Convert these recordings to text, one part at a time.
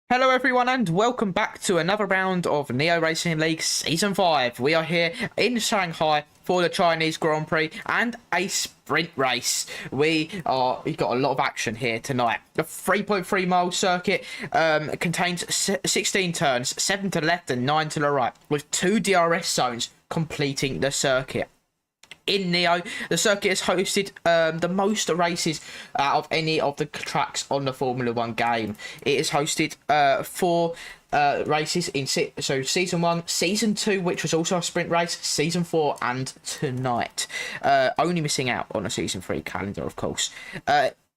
Hello everyone and welcome back to another round of Neo Racing League Season 5. We are here in Shanghai for the Chinese Grand Prix and a sprint race. We've got a lot of action here tonight. The 3.3 mile circuit contains 16 turns, 7 to the left and 9 to the right, with 2 DRS zones completing the circuit. in Neo. The circuit has hosted the most races out of any of the tracks on the Formula One game. It has hosted 4 races in season 1, season 2, which was also a sprint race, season 4, and tonight. Only missing out on a season 3 calendar, of course.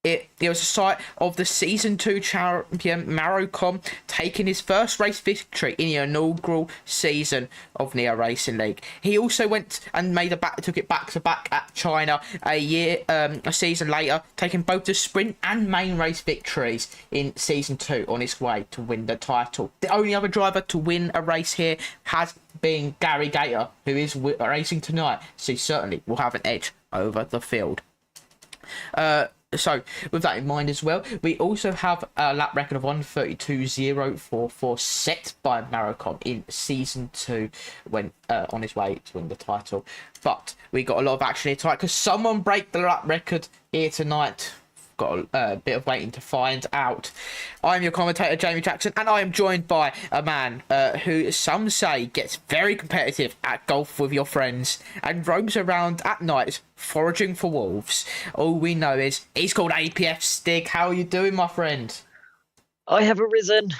It was a site of the Season 2 champion Marocom taking his first race victory in the inaugural season of Neo Racing League. He also went and took it back to back at China a season later, taking both the sprint and main race victories in Season 2 on his way to win the title. The only other driver to win a race here has been Gary Gator, who is racing tonight, so he certainly will have an edge over the field. So, with that in mind as well, we also have a lap record of 1:32.044 set by Marocom in Season 2 when on his way to win the title. But we got a lot of action here tonight because someone break the lap record here tonight. Got a bit of waiting to find out. I'm your commentator, Jamie Jackson, and I am joined by a man who some say gets very competitive at golf with your friends and roams around at night foraging for wolves. All we know is he's called apfstig. How are you doing, my friend? I have arisen.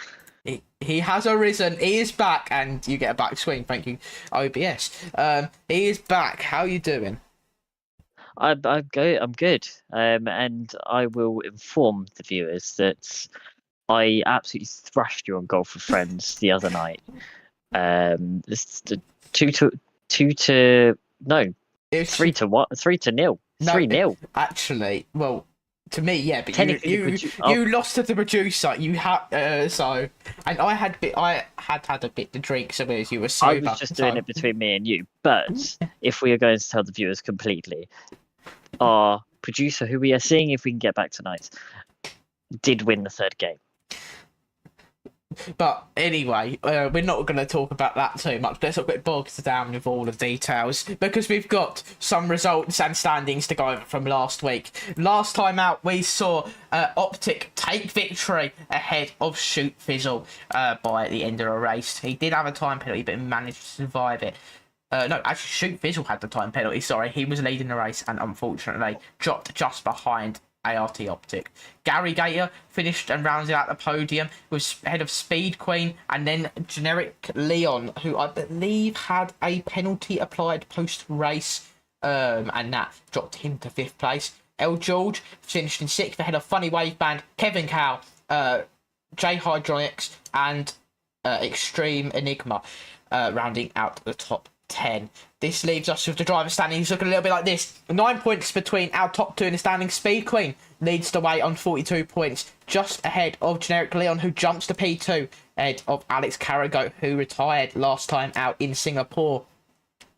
He has arisen. He is back, and you get a back swing. Thank you, OBS. He is back. How are you doing? I'm good. And I will inform the viewers that I absolutely thrashed you on Golf with Friends the other night. It's 3-0. No, 3-0. Actually, well, to me, yeah, but you lost to the producer. You had so, and I had had a bit to drink, so as you were sober. I was just doing it between me and you. But if we are going to tell the viewers completely, our producer, who we are seeing if we can get back tonight, did win the third game. But anyway, we're not going to talk about that too much. Let's not get bogged down with all the details because we've got some results and standings to go over from last week. Last time out, we saw Optic take victory ahead of Shoot Fizzle by the end of the race. He did have a time penalty, but managed to survive it. No, actually, Shoot Fizzle had the time penalty. Sorry, he was leading the race and unfortunately dropped just behind ART Optic. Gary Gator finished and rounded out the podium, was ahead of Speed Queen and then Generic Leon, who I believe had a penalty applied post-race, and that dropped him to 5th place. L. George finished in 6th ahead of Funny Wave Band, Kevin Cow, J Hydronics and Extreme Enigma, rounding out the top 10. This leaves us with the driver standings looking a little bit like this. 9 points between our top 2 in the standing. Speed Queen leads the way on 42 points, just ahead of Generic Leon, who jumps to P2, ahead of Alex Carrago, who retired last time out in Singapore.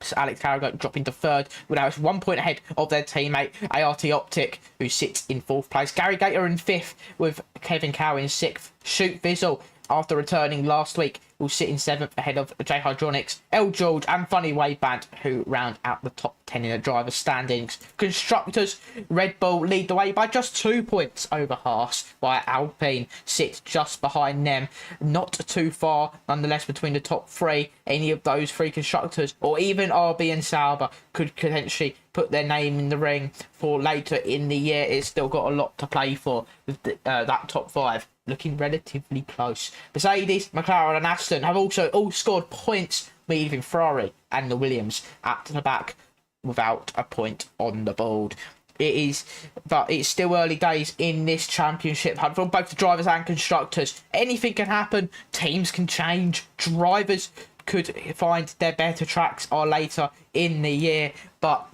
So Alex Carrago dropping to 3rd, without 1 point ahead of their teammate ART Optic, who sits in 4th place. Gary Gator in 5th, with Kevin Cow in 6th. Shoot Fizzle, after returning last week, will sit in 7th ahead of J Hydronics, L George and Funny Wave Band, who round out the top 10 in the driver standings. Constructors, Red Bull lead the way by just 2 points over Haas, while Alpine sits just behind them. Not too far, nonetheless, between the top 3. Any of those 3 constructors, or even RB and Sauber, could potentially put their name in the ring for later in the year. It's still got a lot to play for with that top 5. Looking relatively close. Mercedes, McLaren and Aston have also all scored points, leaving Ferrari and the Williams at the back without a point on the board. But it's still early days in this championship hunt for both the drivers and constructors. Anything can happen. Teams can change. Drivers could find their better tracks or later in the year, but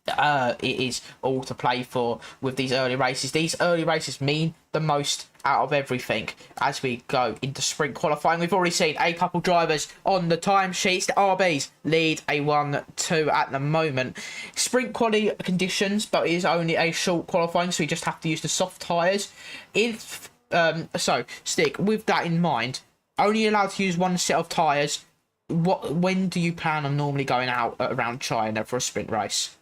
it is all to play for with these early races. These early races mean the most out of everything as we go into sprint qualifying. We've already seen a couple drivers on the timesheets. The RBs lead a 1-2 at the moment. Sprint quality conditions, but it is only a short qualifying, so we just have to use the soft tyres. So Stick, with that in mind, only allowed to use one set of tyres. When do you plan on normally going out around China for a sprint race?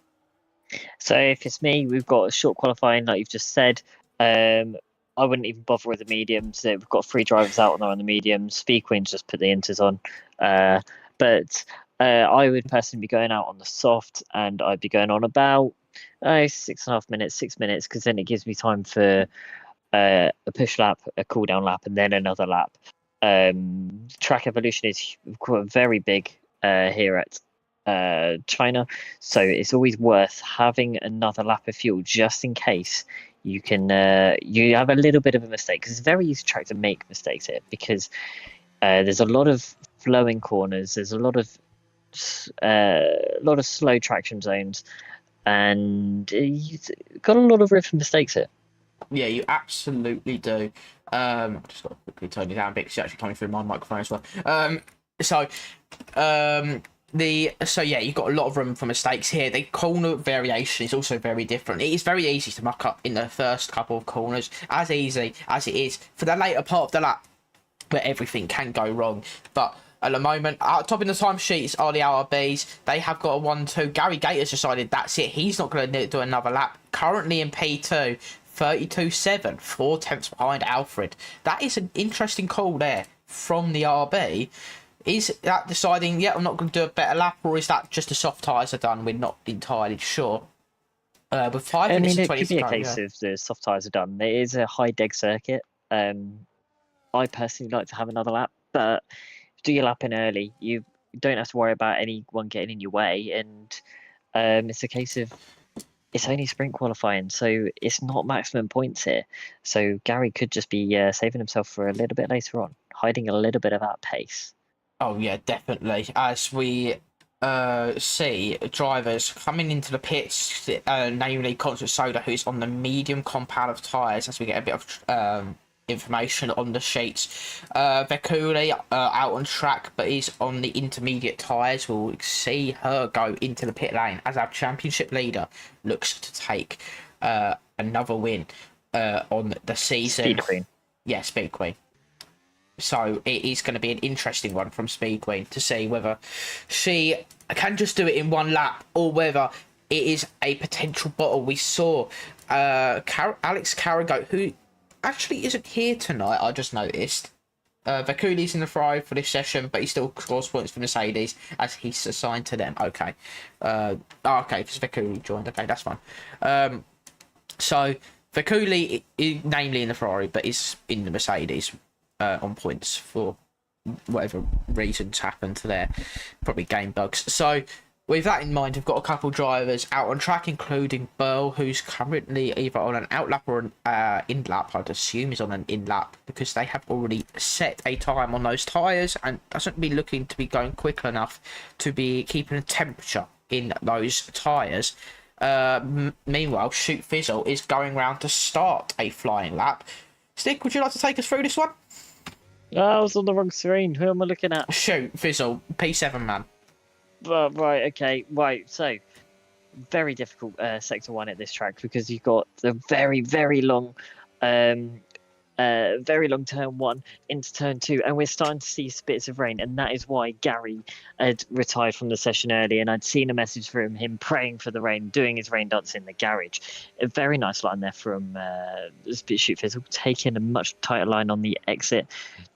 So if it's me, we've got a short qualifying, like you've just said. I wouldn't even bother with the mediums. We've got 3 drivers out on the mediums. Speed Queen's just put the inters on. But I would personally be going out on the soft, and I'd be going on about 6.5 minutes, 6 minutes, because then it gives me time for a push lap, a cool down lap, and then another lap. Track evolution is very big here at China, so it's always worth having another lap of fuel just in case you have a little bit of a mistake, because it's a very easy track to make mistakes here, because there's a lot of flowing corners, there's a lot of slow traction zones, and you've got a lot of room for mistakes here. Yeah, you absolutely do. I've just got to quickly turn it down a bit because it's actually coming through my microphone as well. So, yeah, you've got a lot of room for mistakes here. The corner variation is also very different. It is very easy to muck up in the first couple of corners, as easy as it is for the later part of the lap, where everything can go wrong. But at the moment, top in the timesheets are the RBs. They have got a 1-2. Gary Gator's decided that's it. He's not going to do another lap. Currently in P2, 32.7, 4 tenths behind Alfred. That is an interesting call there from the RB. Is that deciding, yeah, I'm not going to do a better lap, or is that just the soft tyres are done? We're not entirely sure. With 5 minutes and 20 it could be a case of the soft tyres are done. It is a high deg circuit. I personally like to have another lap, but do your lap in early. You don't have to worry about anyone getting in your way, and it's a case of it's only sprint qualifying, so it's not maximum points here. So Gary could just be saving himself for a little bit later on, hiding a little bit of that pace. Oh yeah, definitely. As we see drivers coming into the pits, namely Constant Soda, who's on the medium compound of tyres, as we get a bit of information on the sheets. Vekuli out on track, but is on the intermediate tyres. We'll see her go into the pit lane as our championship leader looks to take another win on the season. Speed Queen. Yeah, Speed Queen. So it is going to be an interesting one from Speed Queen to see whether she can just do it in one lap, or whether it is a potential bottle. We saw Alex Carrigo, who actually isn't here tonight, I just noticed. Vakuli's in the Ferrari for this session, but he still scores points for Mercedes as he's assigned to them. Okay. Okay, because Vakuli joined. Okay, that's fine. So Vakuli, namely in the Ferrari, but is in the Mercedes on points for whatever reasons happened there. Probably game bugs. So with that in mind, we've got a couple drivers out on track, including Burl, who's currently either on an out lap or an in lap. I'd assume he's on an in lap because they have already set a time on those tyres and doesn't be looking to be going quick enough to be keeping a temperature in those tyres. Meanwhile, Shoot Fizzle is going round to start a flying lap. Stick, would you like to take us through this one? Oh, I was on the wrong screen. Who am I looking at? Shoot Fizzle, P7 man. Right, okay, right. So, very difficult sector 1 at this track, because you've got the very, very long turn 1 into turn 2, and we're starting to see spits of rain, and that is why Gary had retired from the session early, and I'd seen a message from him praying for the rain, doing his rain dance in the garage. A very nice line there from Shoot Fizzle, taking a much tighter line on the exit.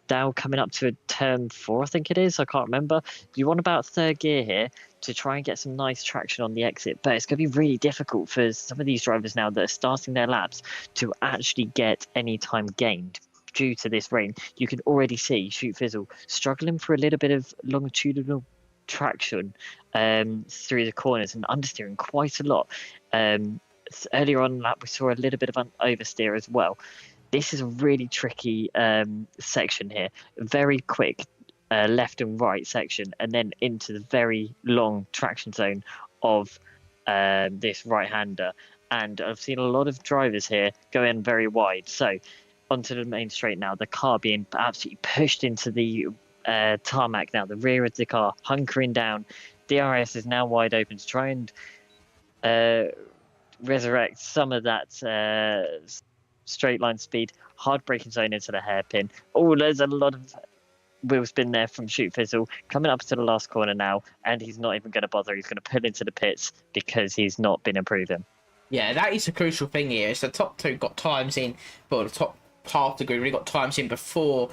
Now coming up to a turn 4, I think it is. I can't remember. You want about third gear here to try and get some nice traction on the exit, but it's going to be really difficult for some of these drivers now that are starting their laps to actually get any time gained due to this rain. You can already see Shoot Fizzle struggling for a little bit of longitudinal traction through the corners and understeering quite a lot. Earlier on in the lap, we saw a little bit of an oversteer as well. This is a really tricky section here. Very quick left and right section, and then into the very long traction zone of this right-hander. And I've seen a lot of drivers here go in very wide. So onto the main straight now. The car being absolutely pushed into the tarmac now. The rear of the car hunkering down. DRS is now wide open to try and resurrect some of that straight line speed. Hard braking zone into the hairpin. Oh, there's a lot of wheel spin there from Shoot Fizzle coming up to the last corner now, and he's not even going to bother. He's going to pull into the pits because he's not been improving. Yeah, that is a crucial thing here. Is the top two got times in, but the top half of the grid really got times in before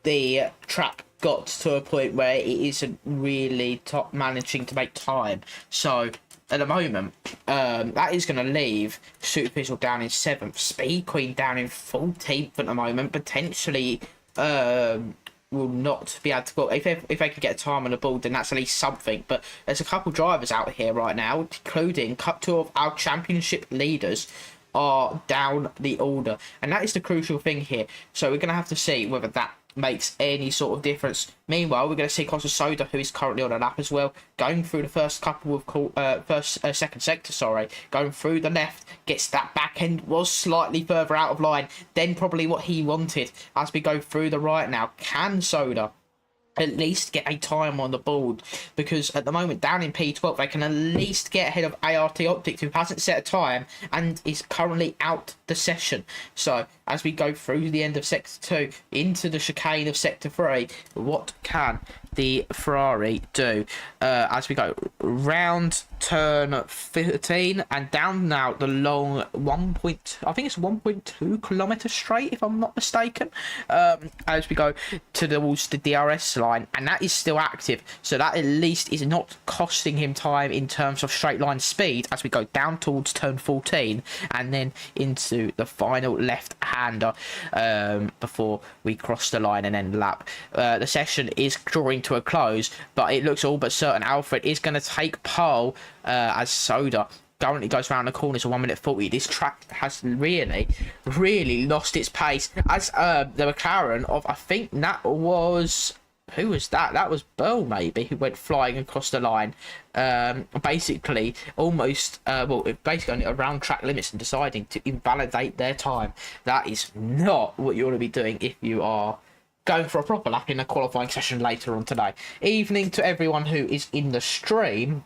the track got to a point where it isn't really top managing to make time. So at the moment, that is going to leave Super Fizzle down in 7th, Speed Queen down in 14th at the moment, potentially will not be able to go. If they could get a time on the board, then that's at least something. But there's a couple drivers out here right now, including two of our championship leaders are down the order, and that is the crucial thing here. So we're going to have to see whether that makes any sort of difference. Meanwhile, we're going to see Costa Soda, who is currently on a lap as well, going through the first couple of second sector, sorry, going through the left, gets that back end, was slightly further out of line than probably what he wanted. As we go through the right now, can Soda at least get a time on the board? Because at the moment, down in P12, they can at least get ahead of ART Optics, who hasn't set a time and is currently out the session. So as we go through the end of Sector 2 into the chicane of Sector 3, what can the Ferrari do? As we go round turn 15 and down now the long I think it's 1.2 kilometer straight, if I'm not mistaken, as we go towards the DRS line, and that is still active, so that at least is not costing him time in terms of straight line speed as we go down towards turn 14 and then into the final left hander before we cross the line and end the lap. The session is drawing to a close, but it looks all but certain Alfred is going to take pole as Soda currently goes around the corners of 1:40. This track has really lost its pace as the McLaren of, I think that was, who was that? That was Burl, maybe, who went flying across the line. Basically, almost, basically around track limits and deciding to invalidate their time. That is not what you want to be doing if you are going for a proper lap in a qualifying session later on today. Evening to everyone who is in the stream.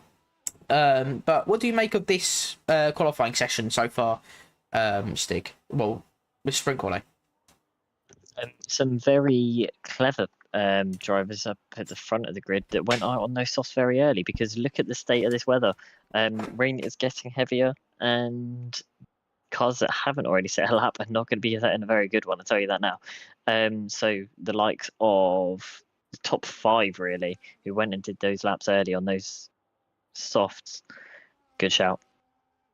But what do you make of this qualifying session so far, Stig? Well, with sprint qualifying. Some very clever drivers up at the front of the grid that went out on those softs very early, because look at the state of this weather. Rain is getting heavier, and cars that haven't already set a lap are not going to be setting a very good one, I'll tell you that now. So the likes of the top 5, really, who went and did those laps early on those softs, good shout.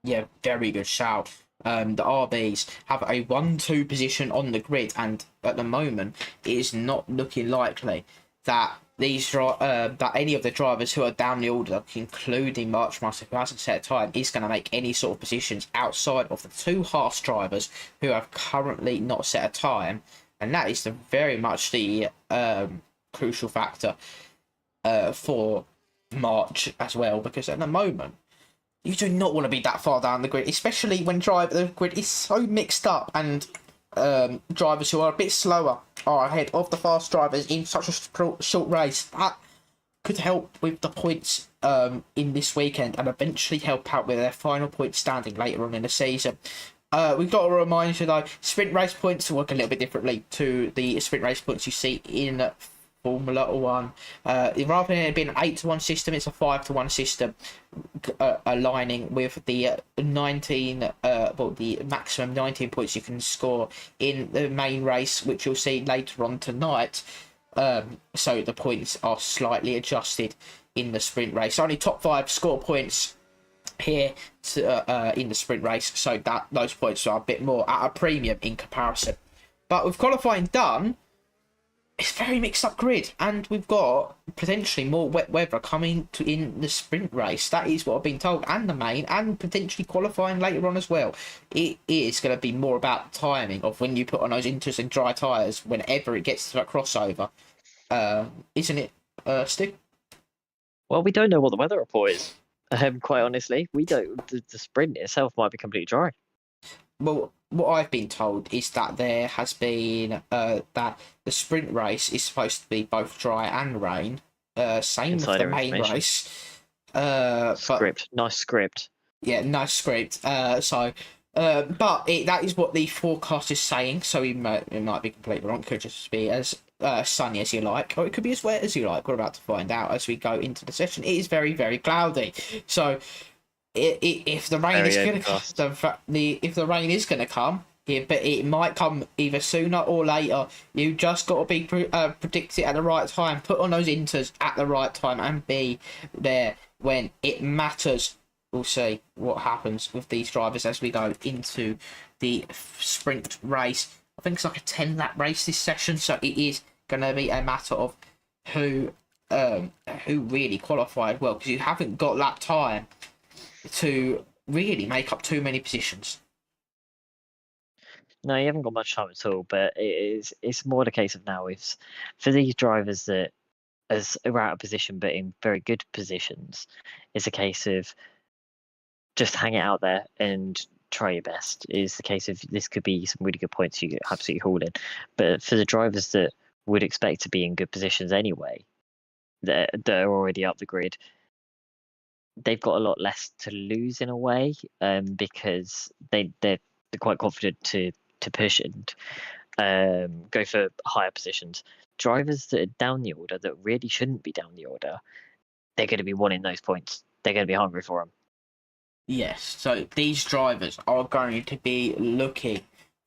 Yeah, very good shout. The RBs have a 1-2 position on the grid, and at the moment it is not looking likely that that any of the drivers who are down the order, including Marchmaster, who hasn't set a time, is going to make any sort of positions outside of the 2 Haas drivers who have currently not set a time, and that is very much the crucial factor for March as well, because at the moment you do not want to be that far down the grid, especially when the grid is so mixed up, and drivers who are a bit slower are ahead of the fast drivers in such a short race. That could help with the points in this weekend, and eventually help out with their final point standing later on in the season. We've got to remind you though, sprint race points work a little bit differently to the sprint race points you see in Formula 1. Rather than it being an 8-to-1 system, it's a 5-to-1 system, aligning with the 19, the maximum 19 points you can score in the main race, which you'll see later on tonight. So the points are slightly adjusted in the sprint race. Only top 5 score points here in the sprint race, so that those points are a bit more at a premium in comparison. But with qualifying done, it's a very mixed up grid, and we've got potentially more wet weather coming in the sprint race. That is what I've been told, and the main, and potentially qualifying later on as well. It is going to be more about the timing of when you put on those interesting dry tyres whenever it gets to that crossover, isn't it, Stig? Well, we don't know what the weather report is. Quite honestly, we don't. The sprint itself might be completely dry. Well, what I've been told is that there has been that the sprint race is supposed to be both dry and rain. Same with the main race. Script, nice script. Yeah, nice script. But that is what the forecast is saying. So it might be completely wrong. It could just be as sunny as you like, or it could be as wet as you like. We're about to find out as we go into the session. It is very, very cloudy. So if the rain is going to come, if the rain is going to come, here, but it might come either sooner or later. You just got to be predict it at the right time, put on those inters at the right time, and be there when it matters. We'll see what happens with these drivers as we go into the sprint race. I think it's like a 10-lap race this session, so it is going to be a matter of who really qualified well, because you haven't got lap time to really make up too many positions. No, you haven't got much time at all, but it's more the case of now is for these drivers that are out of position but in very good positions, it's a case of just hang it out there and try your best. Is the case of this could be some really good points you get absolutely hauled in. But for the drivers that would expect to be in good positions anyway, that are already up the grid, they've got a lot less to lose in a way, because they're quite confident to push and go for higher positions. Drivers that are down the order that really shouldn't be down the order, they're going to be wanting those points. They're going to be hungry for them. Yes, so these drivers are going to be looking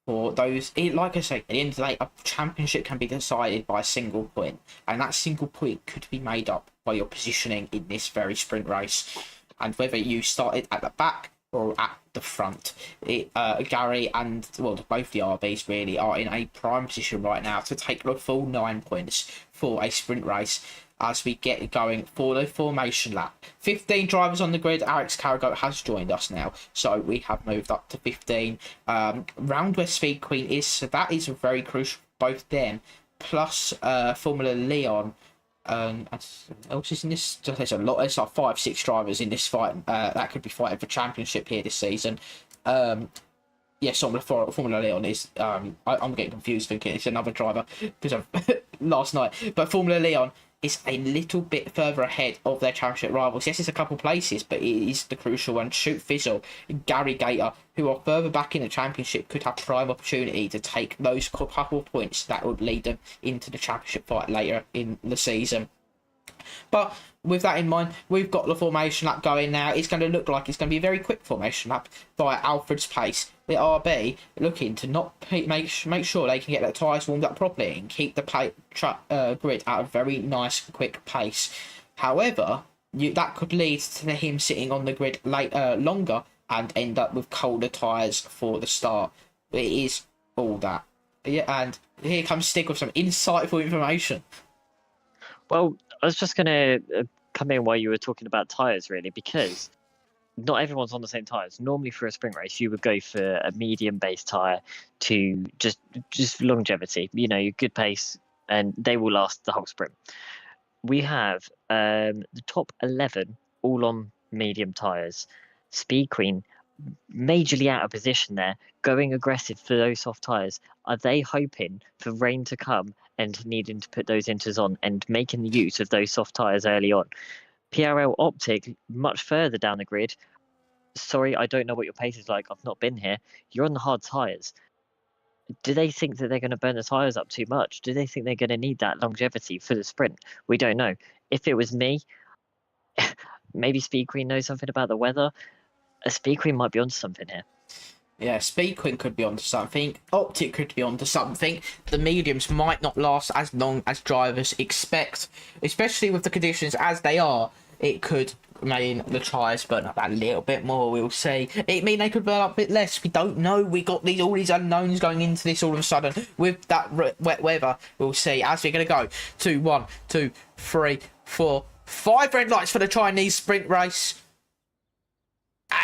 for those. Like I say, at the end of the day, a championship can be decided by a single point, and that single point could be made up by your positioning in this very sprint race, and whether you started at the back or at the front. Gary and both the RBs really are in a prime position right now to take the full 9 points for a sprint race as we get going for the formation lap. 15 drivers on the grid. Alex Carrigo has joined us now, so we have moved up to 15. Round where Speed Queen is, so that is very crucial for both them, plus Formula Leon. Else is in this. There's a lot. There's like 5-6 drivers in this fight that could be fighting for championship here this season. Yes, Formula Leon is. I'm getting confused thinking it's another driver because of last night. But Formula Leon is a little bit further ahead of their championship rivals. Yes, it's a couple places, but it is the crucial one. Shoot Fizzle, Gary Gator, who are further back in the championship, could have prime opportunity to take those couple of points that would lead them into the championship fight later in the season. But with that in mind, we've got the formation lap going now. It's going to look like it's going to be a very quick formation lap by Alfred's pace. The RB looking to not make sure they can get their tyres warmed up properly and keep the grid at a very nice quick pace. However, that could lead to him sitting on the grid longer and end up with colder tyres for the start. It is all that. Yeah, and here comes Stig with some insightful information. Well, I was just going to come in while you were talking about tyres, really, because not everyone's on the same tyres. Normally for a sprint race, you would go for a medium base tyre to just longevity, your good pace, and they will last the whole sprint. We have the top 11 all on medium tyres. Speed Queen, majorly out of position there, going aggressive for those soft tyres. Are they hoping for rain to come and needing to put those inters on and making the use of those soft tyres early on? PRL Optic, much further down the grid. Sorry, I don't know what your pace is like. I've not been here. You're on the hard tyres. Do they think that they're going to burn the tyres up too much? Do they think they're going to need that longevity for the sprint? We don't know. If it was me, maybe Speed Queen knows something about the weather. A Speed Queen might be onto something here. Yeah, Speed Queen could be onto something. Optic could be onto something. The mediums might not last as long as drivers expect, especially with the conditions as they are. It could mean the tyres burn up that little bit more, we'll see. It mean they could burn up a bit less. We don't know. We got all these unknowns going into this all of a sudden with that wet weather. We'll see as we're going to go to 1, 2, 3, 4, 5 red lights for the Chinese sprint race.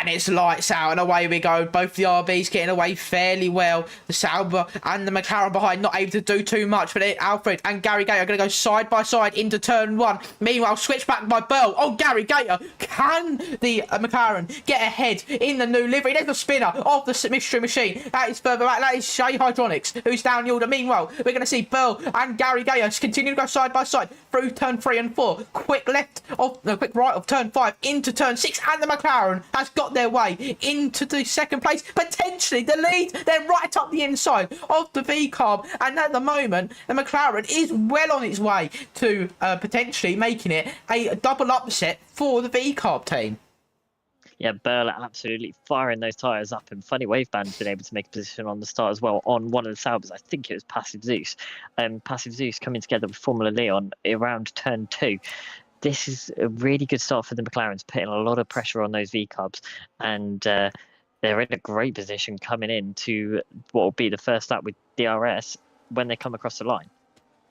And it's lights out and away we go. Both the RBs getting away fairly well. The Sauber and the McLaren behind not able to do too much. But Alfred and Gary Gator are going to go side by side into turn 1. Meanwhile, switch back by Burl. Oh, Gary Gator. Can the McLaren get ahead in the new livery? There's the spinner of the mystery machine. That is further back. That is Shay Hydronics, who's down the order. Meanwhile, we're going to see Burl and Gary Gator continue to go side by side through turn 3 and 4. Quick right of turn 5 into turn 6. And the McLaren has got their way into the second place, potentially the lead. They're right up the inside of the V-Carb, and at the moment the McLaren is well on its way to potentially making it a double upset for the V-Carb team. Yeah, Burl absolutely firing those tyres up, and Funny Waveband's been able to make a position on the start as well on one of the Saubers. I think it was Passive Zeus. Passive Zeus coming together with Formula Leon around turn 2. This is a really good start for the McLarens, putting a lot of pressure on those V-Cubs, and they're in a great position coming into what will be the first lap with DRS when they come across the line.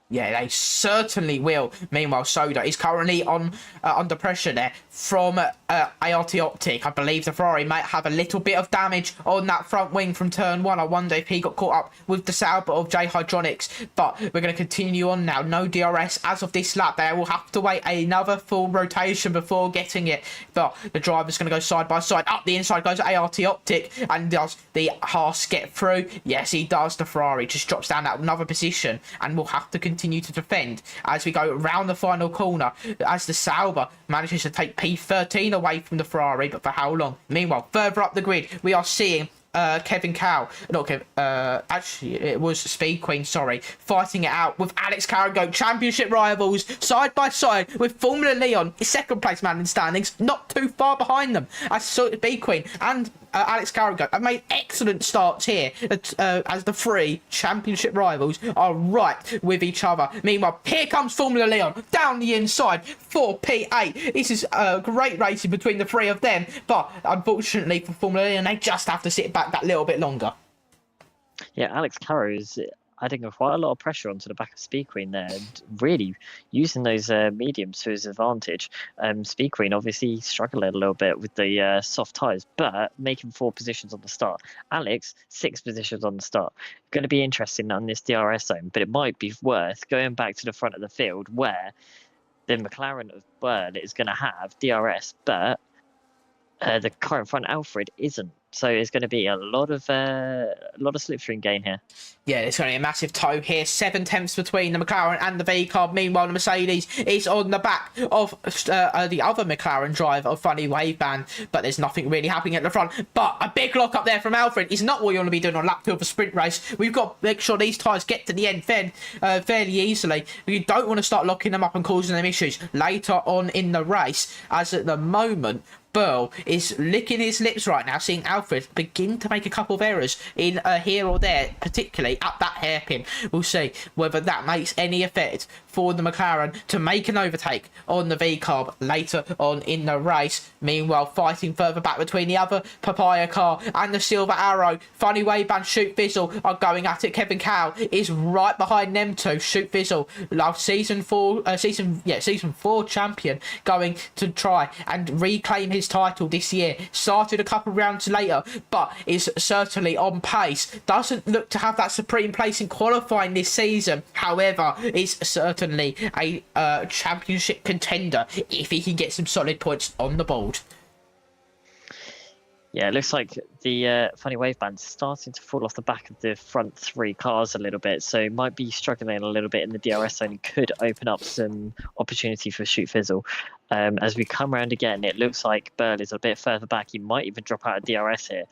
Yeah, they certainly will. Meanwhile, Soda is currently on under pressure there from ART Optic. I believe the Ferrari might have a little bit of damage on that front wing from turn 1. I wonder if he got caught up with the Sauber of J Hydronics. But we're going to continue on now. No DRS as of this lap. They will have to wait another full rotation before getting it. But the driver's going to go side by side. Up the inside goes ART Optic. And does the Haas get through? Yes, he does. The Ferrari just drops down at another position and will have to continue to defend as we go round the final corner, as the Sauber manages to take P13 away from the Ferrari, but for how long? Meanwhile, further up the grid, we are seeing Kevin Cow, not Kevin, actually it was Speed Queen, sorry, fighting it out with Alex Carragher, championship rivals, side by side with Formula Leon, his second place man in standings, not too far behind them, as Speed Queen and Alex Carragher have made excellent starts here as the three championship rivals are right with each other. Meanwhile, here comes Formula Leon down the inside for P8. This is a great racing between the three of them, but unfortunately for Formula Leon, they just have to sit back that little bit longer. Yeah, Alex Carrow is adding quite a lot of pressure onto the back of Speed Queen there, and really using those mediums to his advantage. Speed Queen obviously struggling a little bit with the soft tyres, but making 4 positions on the start. Alex, 6 positions on the start. Going to be interesting on this DRS zone, but it might be worth going back to the front of the field where the McLaren of Bird is going to have DRS, but the car in front, Alfred, isn't. So it's going to be a lot of slipstream gain here. Yeah, it's going to be a massive tow here. 7 tenths between the McLaren and the V-Car. Meanwhile, the Mercedes is on the back of the other McLaren driver of Funny Waveband. But there's nothing really happening at the front. But a big lock up there from Alfred is not what you want to be doing on lap 2 of a sprint race. We've got to make sure these tyres get to the end fairly easily. You don't want to start locking them up and causing them issues later on in the race. As at the moment, Burl is licking his lips right now, seeing Alfred begin to make a couple of errors in here or there, particularly at that hairpin. We'll see whether that makes any effect for the McLaren to make an overtake on the V-Carb later on in the race. Meanwhile, fighting further back between the other Papaya car and the Silver Arrow. Funny Waveband, Shoot Fizzle are going at it. Kevin Cow is right behind them two. Shoot Fizzle, season 4 champion, going to try and reclaim his title this year. Started a couple rounds later, but is certainly on pace. Doesn't look to have that supreme place in qualifying this season. However, is certainly a championship contender if he can get some solid points on the board. Yeah, it looks like the Funny Waveband's starting to fall off the back of the front 3 cars a little bit, so might be struggling a little bit in the DRS zone. Could open up some opportunity for Shoot Fizzle. As we come around again, it looks like Burl is a bit further back. He might even drop out of DRS here,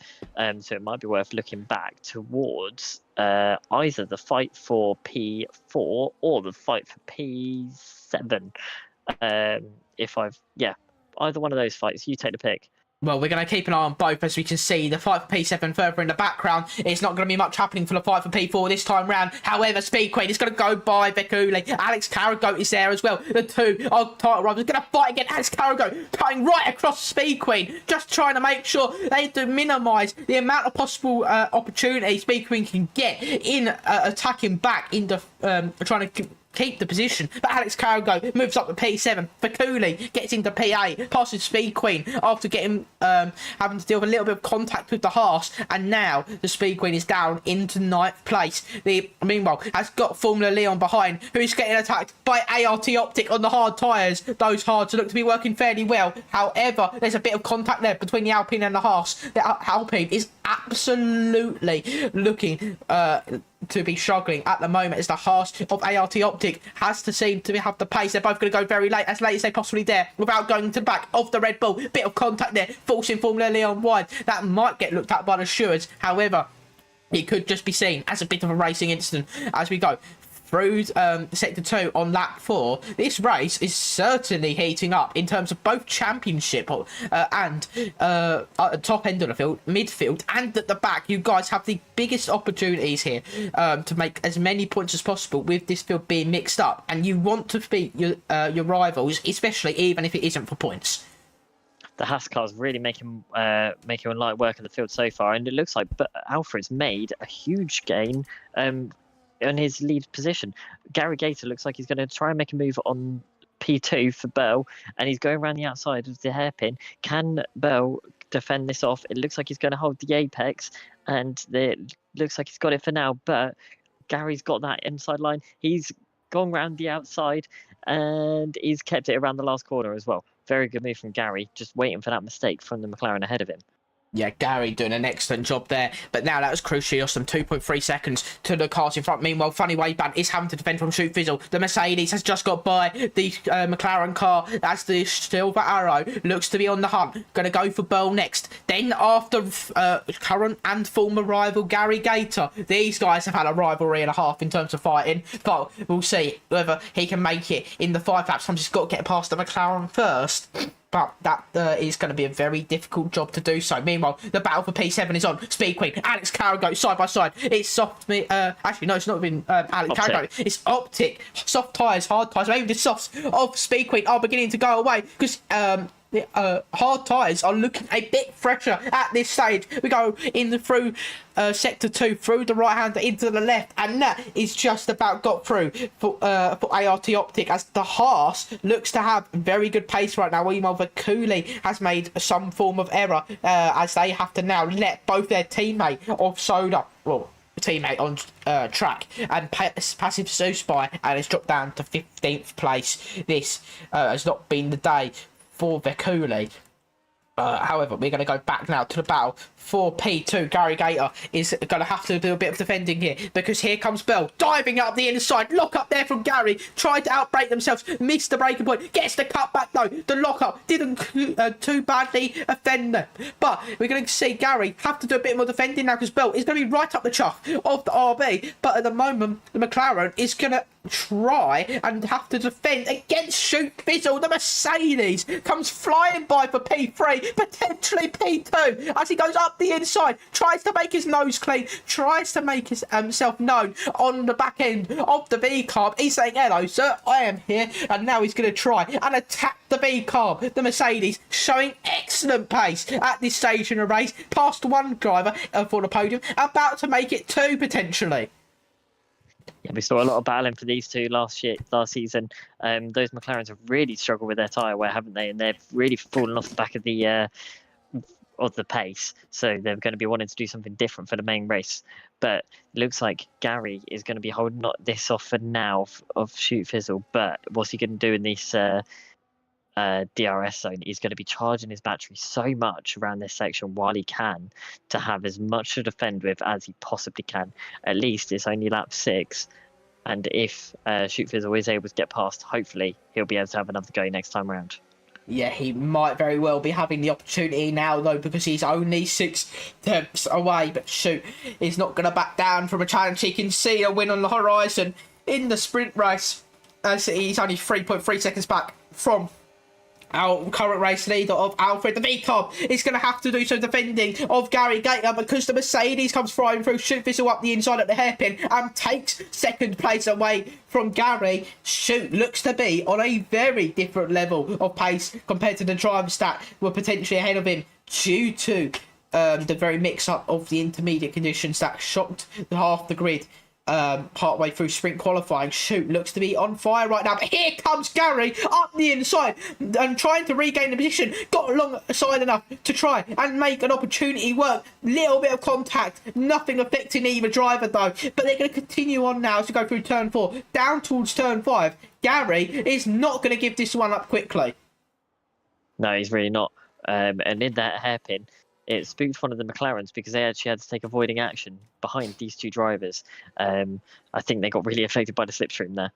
so it might be worth looking back towards either the fight for P4 or the fight for P7. Either one of those fights, you take the pick. Well, we're going to keep an eye on both, as we can see the fight for P7 further in the background. It's not going to be much happening for the fight for P4 this time round. However, Speed Queen is going to go by Vekuli. Alex Carragher is there as well. The two title rivals are going to fight again. Alex Carragher cutting right across Speed Queen, just trying to make sure they do minimise the amount of possible opportunity Speed Queen can get in attacking back into trying to keep the position. But Alex Carragher moves up to P7. Vekuli gets into P8, passes Speed Queen after getting having to deal with a little bit of contact with the Haas, and now the Speed Queen is down into 9th place. Meanwhile has got Formula Leon behind, who is getting attacked by ART Optic on the hard tyres. Those hards look to be working fairly well. However, there's a bit of contact there between the Alpine and the Haas. The Alpine is absolutely looking to be struggling at the moment, as the Haas of ART Optic has to seem to have the pace. They're both going to go very late as they possibly dare, without going to the back of the Red Bull. Bit of contact there, forcing Formula Leon wide. That might get looked at by the stewards. However, it could just be seen as a bit of a racing incident as we go through sector 2 on lap 4, this race is certainly heating up in terms of both championship and top end of the field, midfield, and at the back. You guys have the biggest opportunities here to make as many points as possible with this field being mixed up, and you want to beat your rivals, especially even if it isn't for points. The Haas car's really making light work of the field so far, and it looks like Alfred's made a huge gain in his lead position. Gary Gator looks like he's going to try and make a move on P2 for Bell, and he's going around the outside of the hairpin. Can Bell defend this off? It looks like he's going to hold the apex, and it looks like he's got it for now, but Gary's got that inside line. He's gone around the outside, and he's kept it around the last corner as well. Very good move from Gary, just waiting for that mistake from the McLaren ahead of him. Yeah, Gary doing an excellent job there. But now that was crucial. Some 2.3 seconds to the cars in front. Meanwhile, Funny Wayban is having to defend from Shoot Fizzle. The Mercedes has just got by the McLaren car as the Silver Arrow looks to be on the hunt. Going to go for Burl next. Then after current and former rival Gary Gator. These guys have had a rivalry and a half in terms of fighting. But we'll see whether he can make it in the 5 laps. Sometimes he's got to get past the McLaren first. But that is going to be a very difficult job to do so. Meanwhile, the battle for P7 is on. Speed Queen, Alex Carragher side by side. It's soft. Actually, no, it's not been Alex Carragher. It's Optic. Soft tyres, hard tyres, maybe the softs of Speed Queen are beginning to go away because hard tyres are looking a bit fresher at this stage. We go through sector 2, through the right hander into the left, and that is just about got through for ART Optic as the Haas looks to have very good pace right now. Meanwhile, the Cooley has made some form of error as they have to now let both their teammate of Soda, well, teammate on track, and passive Zeus by, and it's dropped down to 15th place. This has not been the day for Vekuli. However, we're going to go back now to the battle for P2. Gary Gator is going to have to do a bit of defending here because here comes Bell diving up the inside. Lock up there from Gary. Tried to outbrake themselves. Missed the breaking point. Gets the cut back though. The lock up didn't too badly offend them. But we're going to see Gary have to do a bit more defending now because Bell is going to be right up the chuff of the RB. But at the moment, the McLaren is going to try and have to defend against Shoot Fizzle. The Mercedes comes flying by for P3, potentially P2, as he goes up the inside, tries to make his nose clean, tries to make himself known on the back end of the V-carb. He's saying, hello sir, I am here, and now he's going to try and attack the V-carb. The Mercedes showing excellent pace at this stage in the race, past one driver for the podium, about to make it 2 potentially. Yeah, we saw a lot of battling for these two last season. Those McLarens have really struggled with their tyre wear, haven't they? And they've really fallen off the back of the pace. So they're going to be wanting to do something different for the main race. But it looks like Gary is going to be holding this off for now of Shoot Fizzle. But what's he going to do in this DRS zone? He's going to be charging his battery so much around this section while he can to have as much to defend with as he possibly can. At least it's only lap 6, and if Shoot Fizzle is able to get past, hopefully he'll be able to have another go next time around. Yeah, he might very well be having the opportunity now, though, because he's only 6 tenths away. But Shoot is not going to back down from a challenge. He can see a win on the horizon in the sprint race, as he's only 3.3 seconds back from our current race leader of Alfred. The V-carb is going to have to do some defending of Gary Gator because the Mercedes comes flying through. Shoot Fizzle up the inside at the hairpin and takes 2nd place away from Gary. Shoot looks to be on a very different level of pace compared to the drivers that were potentially ahead of him due to the very mix-up of the intermediate conditions that shocked half the grid partway through sprint qualifying. Shoot looks to be on fire right now, but here comes Gary up the inside and trying to regain the position. Got alongside enough to try and make an opportunity work. Little bit of contact, nothing affecting either driver though, but they're going to continue on now as we go through turn 4 down towards turn 5. Gary is not going to give this one up quickly. No, he's really not. And in that hairpin, it spooked one of the McLarens because they actually had to take avoiding action behind these two drivers. I think they got really affected by the slipstream there.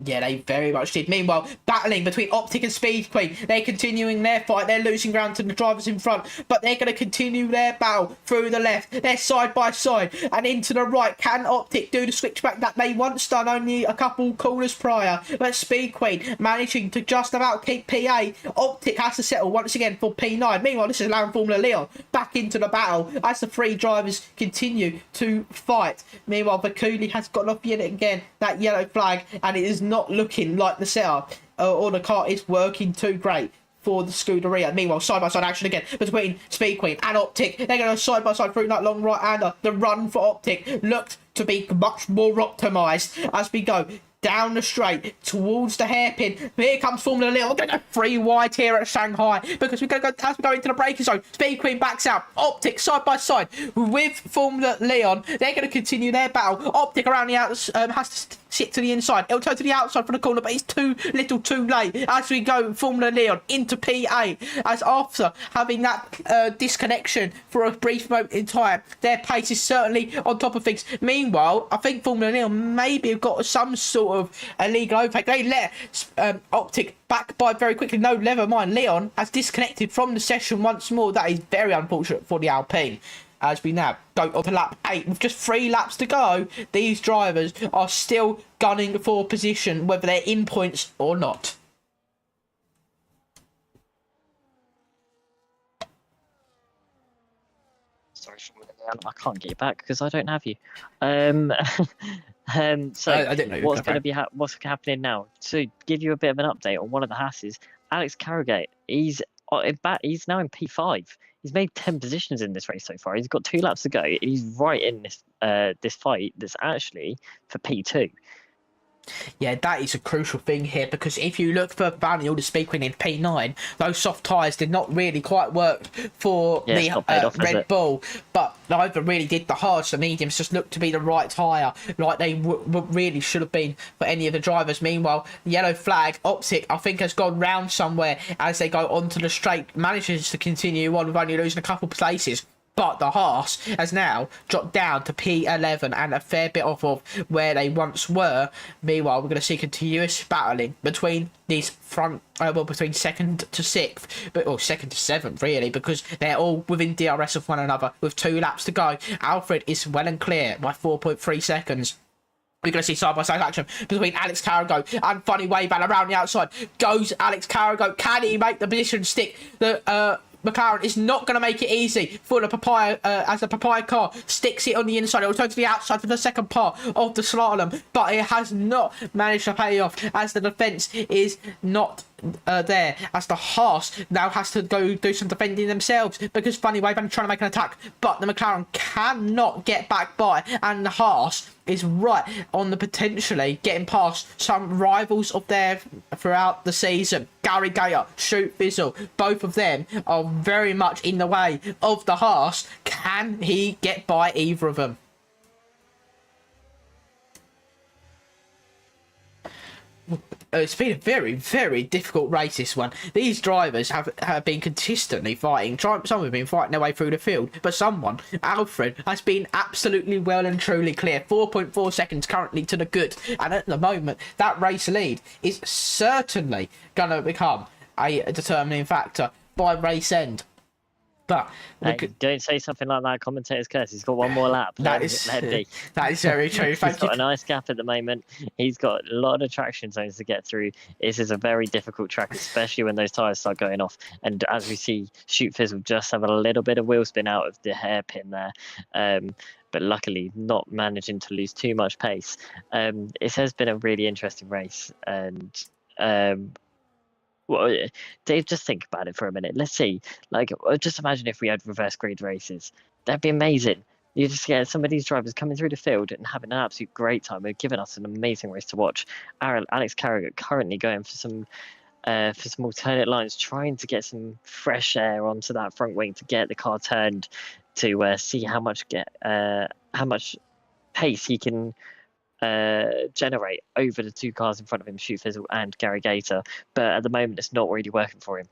Yeah, they very much did. Meanwhile, battling between Optic and Speed Queen. They're continuing their fight. They're losing ground to the drivers in front, but they're going to continue their battle through the left. They're side by side and into the right. Can Optic do the switchback that they once done only a couple corners prior? But Speed Queen managing to just about keep PA. Optic has to settle once again for P9. Meanwhile, this is allowing Formula Leon back into the battle as the three drivers continue to fight. Meanwhile, Vakuli has gotten off yet again that yellow flag, and it is not looking like the setup or the car is working too great for the Scuderia. Meanwhile, side-by-side action again between Speed Queen and Optic. They're going to side-by-side through that long right-hander. The run for Optic looked to be much more optimised as we go down the straight towards the hairpin. Here comes Formula Leon. We're going to go 3 wide here at Shanghai because we're going to go as we go into the braking zone. Speed Queen backs out. Optic side by side with Formula Leon. They're going to continue their battle. Optic around the outside has to sit to the inside. It'll turn to the outside for the corner, but it's too little too late as we go Formula Leon into P8 as after having that disconnection for a brief moment in time, their pace is certainly on top of things. Meanwhile, I think Formula Leon maybe have got some sort of illegal overtake. They let Optic back by very quickly. No, never mind. Leon has disconnected from the session once more. That is very unfortunate for the Alpine. As we now go on to lap 8 with just 3 laps to go, these drivers are still gunning for position, whether they're in points or not. Sorry, I can't get you back because I don't have you. So I didn't know. what's going to be what's happening now? To give you a bit of an update on one of the Hasses, Alex Carragate. He's now in P5. He's made 10 positions in this race so far. He's got 2 laps to go. He's right in this this fight that's actually for P2. Yeah, that is a crucial thing here because if you look for Daniel the Speed Queen in P9, those soft tyres did not really quite work for the Red Bull, but neither really did the hards. The mediums just looked to be the right tyre, like they really should have been for any of the drivers. Meanwhile, the yellow flag, Optic, I think has gone round somewhere as they go onto the straight, manages to continue on with only losing a couple places. But the Haas has now dropped down to P11 and a fair bit off of where they once were. Meanwhile, we're going to see continuous battling between these front, between 2nd to 6th, or 2nd to 7th, really, because they're all within DRS of one another with 2 laps to go. Alfred is well and clear by 4.3 seconds. We're going to see side-by-side action between Alex Carragate and Funny Wayban around the outside. Goes Alex Carragate. Can he make the position stick? The McLaren is not going to make it easy for the Papaya as the Papaya car sticks it on the inside. It will turn to the outside for the second part of the slalom, but it has not managed to pay off as the defence is not there, as the Haas now has to go do some defending themselves because Funny Wayban is trying to make an attack, but the McLaren cannot get back by, and the Haas is right on the potentially getting past some rivals of theirs throughout the season. Gary Gayer, Shoot Fizzle, both of them are very much in the way of the Haas. Can he get by either of them? It's been a very, very difficult race, this one. These drivers have been consistently fighting. Some have been fighting their way through the field, but someone, Alfred, has been absolutely well and truly clear. 4.4 seconds currently to the good. And at the moment, that race lead is certainly going to become a determining factor by race end. But don't say something like that. Commentators curse. He's got one more lap. That is very true. He's got a nice gap at the moment. He's got a lot of traction zones to get through. This is a very difficult track, especially when those tyres start going off. And as we see, Shoot Fizzle just have a little bit of wheel spin out of the hairpin there. But luckily not managing to lose too much pace. It has been a really interesting race. And well, Dave, just think about it for a minute. Let's see. Just imagine if we had reverse grid races. That'd be amazing. You just get some of these drivers coming through the field and having an absolute great time. They're giving us an amazing race to watch. Alex Carragate currently going for some alternate lines, trying to get some fresh air onto that front wing to get the car turned to see how much pace he can generate over the 2 cars in front of him, Shoot Fizzle and Gary Gator, but at the moment it's not really working for him.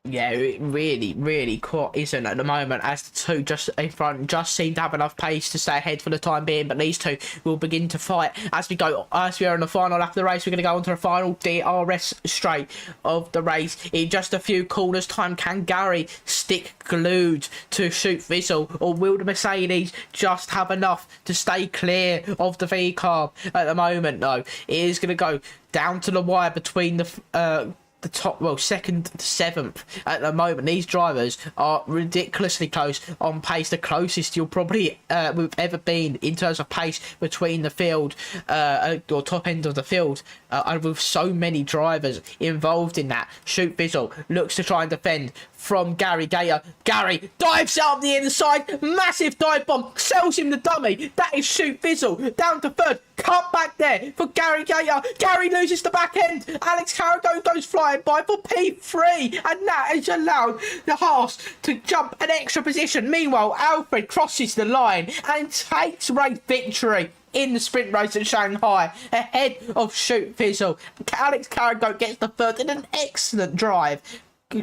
Yeah, it really, really quite isn't at the moment, as the two just in front just seem to have enough pace to stay ahead for the time being. But these two will begin to fight as we go. As we are in the final lap of the race, we're going to go on to the final DRS straight of the race. In just a few corners' time, can Gary stick glued to Shoot Fizzle, or will the Mercedes just have enough to stay clear of the V car at the moment? Though it is going to go down to the wire between the top, well, second to seventh at the moment. These drivers are ridiculously close on pace, the closest you'll probably we've ever been in terms of pace between the field or top end of the field, and with so many drivers involved in that. Shoot Fizzle looks to try and defend from Gary Gator. Gary dives out the inside, massive dive bomb, sells him the dummy. That is Shoot Fizzle down to third. Cut back there for Gary Gator. Gary loses the back end. Alex Carragher goes flying by for P3, and that has allowed the Haas to jump an extra position. Meanwhile, Alfred crosses the line and takes race victory in the sprint race at Shanghai ahead of Shoot Fizzle. Alex Carragher gets the third in an excellent drive.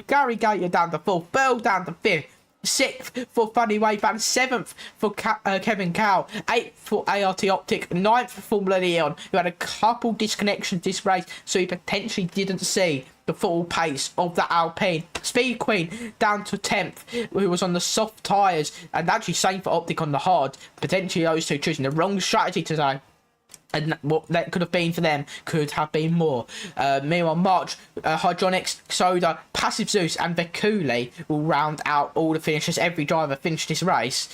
Gary Gator down to fourth, Bell down to fifth, sixth for Funny Wayban, seventh for Kevin Cow, eighth for ART Optic, ninth for Formula Leon, who had a couple disconnections this race, so he potentially didn't see the full pace of the Alpine. Speed Queen down to 10th, who was on the soft tyres, and actually same for Optic on the hard. Potentially those two choosing the wrong strategy today. And what that could have been for them could have been more. Meanwhile, March, Hydronics, Soda, Passive Zeus, and Vekuli will round out all the finishers. Every driver finished this race.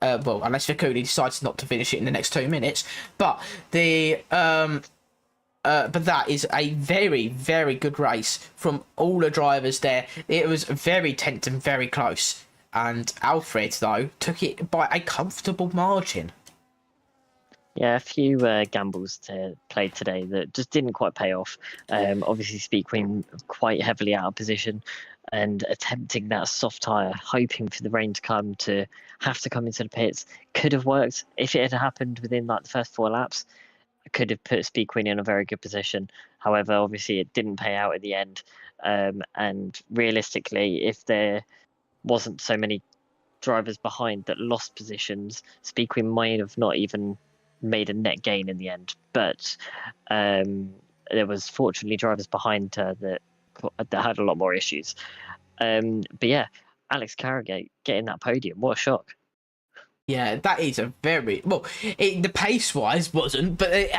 Well, unless Vekuli decides not to finish it in the next 2 minutes. But but that is a very, very good race from all the drivers there. It was very tense and very close. And Alfred, though, took it by a comfortable margin. Yeah, a few gambles to play today that just didn't quite pay off. Obviously, Speed Queen quite heavily out of position and attempting that soft tyre, hoping for the rain to come to have to come into the pits. Could have worked if it had happened within like the first 4 laps. Could have put Speed Queen in a very good position. However, obviously, it didn't pay out at the end. And realistically, if there wasn't so many drivers behind that lost positions, Speed Queen might have not even made a net gain in the end, but there was fortunately drivers behind her that had a lot more issues. But yeah, Alex Carragher getting that podium, what a shock. Yeah, that is a very well. The pace wise wasn't, but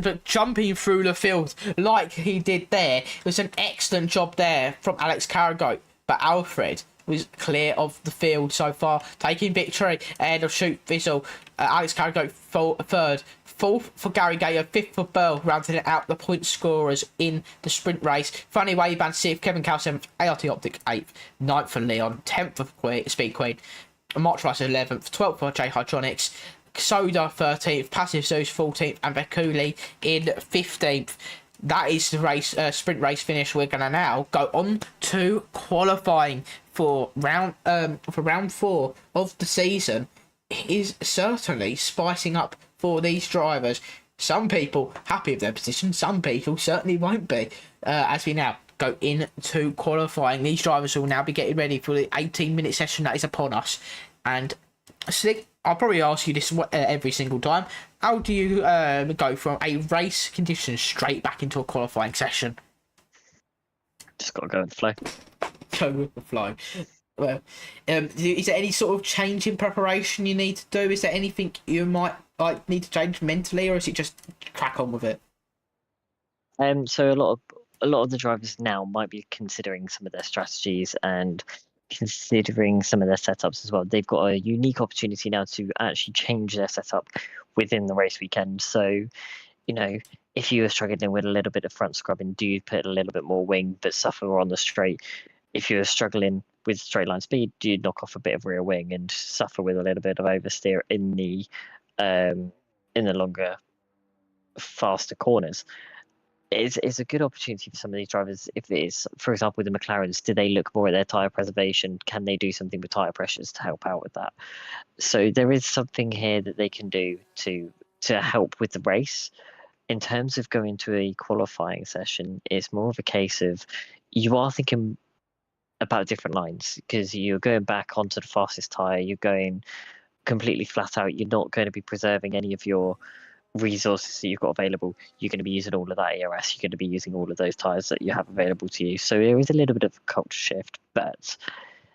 but jumping through the field like he did there, it was an excellent job there from Alex Carragher. But Alfred was clear of the field so far, taking victory ahead of Shoot Fizzle. Alex Carragher third, fourth for Gary Gator, fifth for Burl, rounding it out the point scorers in the sprint race. Funny Wayban sixth, Kevin Cow seventh, ART Optic eighth, ninth for Leon, 10th for Speed Queen, March Rice 11th, 12th for J Hydronics, Soda 13th, Passive Zeus 14th, and Vekuli in 15th. That is the race, sprint race finish. We're gonna now go on to qualifying for round 4 of the season. It is certainly spicing up for these drivers. Some people happy with their position, some people certainly won't be. As we now go into qualifying, these drivers will now be getting ready for the 18-minute session that is upon us. And Slick, I'll probably ask you this every single time. How do you go from a race condition straight back into a qualifying session? Just got to go with the flow. Go with the flow. Well, is there any sort of change in preparation you need to do? Is there anything you might need to change mentally, or is it just crack on with it? So a lot of the drivers now might be considering some of their strategies and considering some of their setups as well. They've got a unique opportunity now to actually change their setup within the race weekend. So, if you are struggling with a little bit of front scrubbing, do you put a little bit more wing but suffer on the straight? If you're struggling with straight line speed, do you knock off a bit of rear wing and suffer with a little bit of oversteer in the longer, faster corners? It's a good opportunity for some of these drivers. If it is, for example, with the McLarens, do they look more at their tyre preservation? Can they do something with tyre pressures to help out with that? So there is something here that they can do to help with the race. In terms of going to a qualifying session, it's more of a case of you are thinking about different lines, because you're going back onto the fastest tire, you're going completely flat out, you're not going to be preserving any of your resources that you've got available. You're going to be using all of that ERS, you're going to be using all of those tires that you have available to you. So there is a little bit of a culture shift, but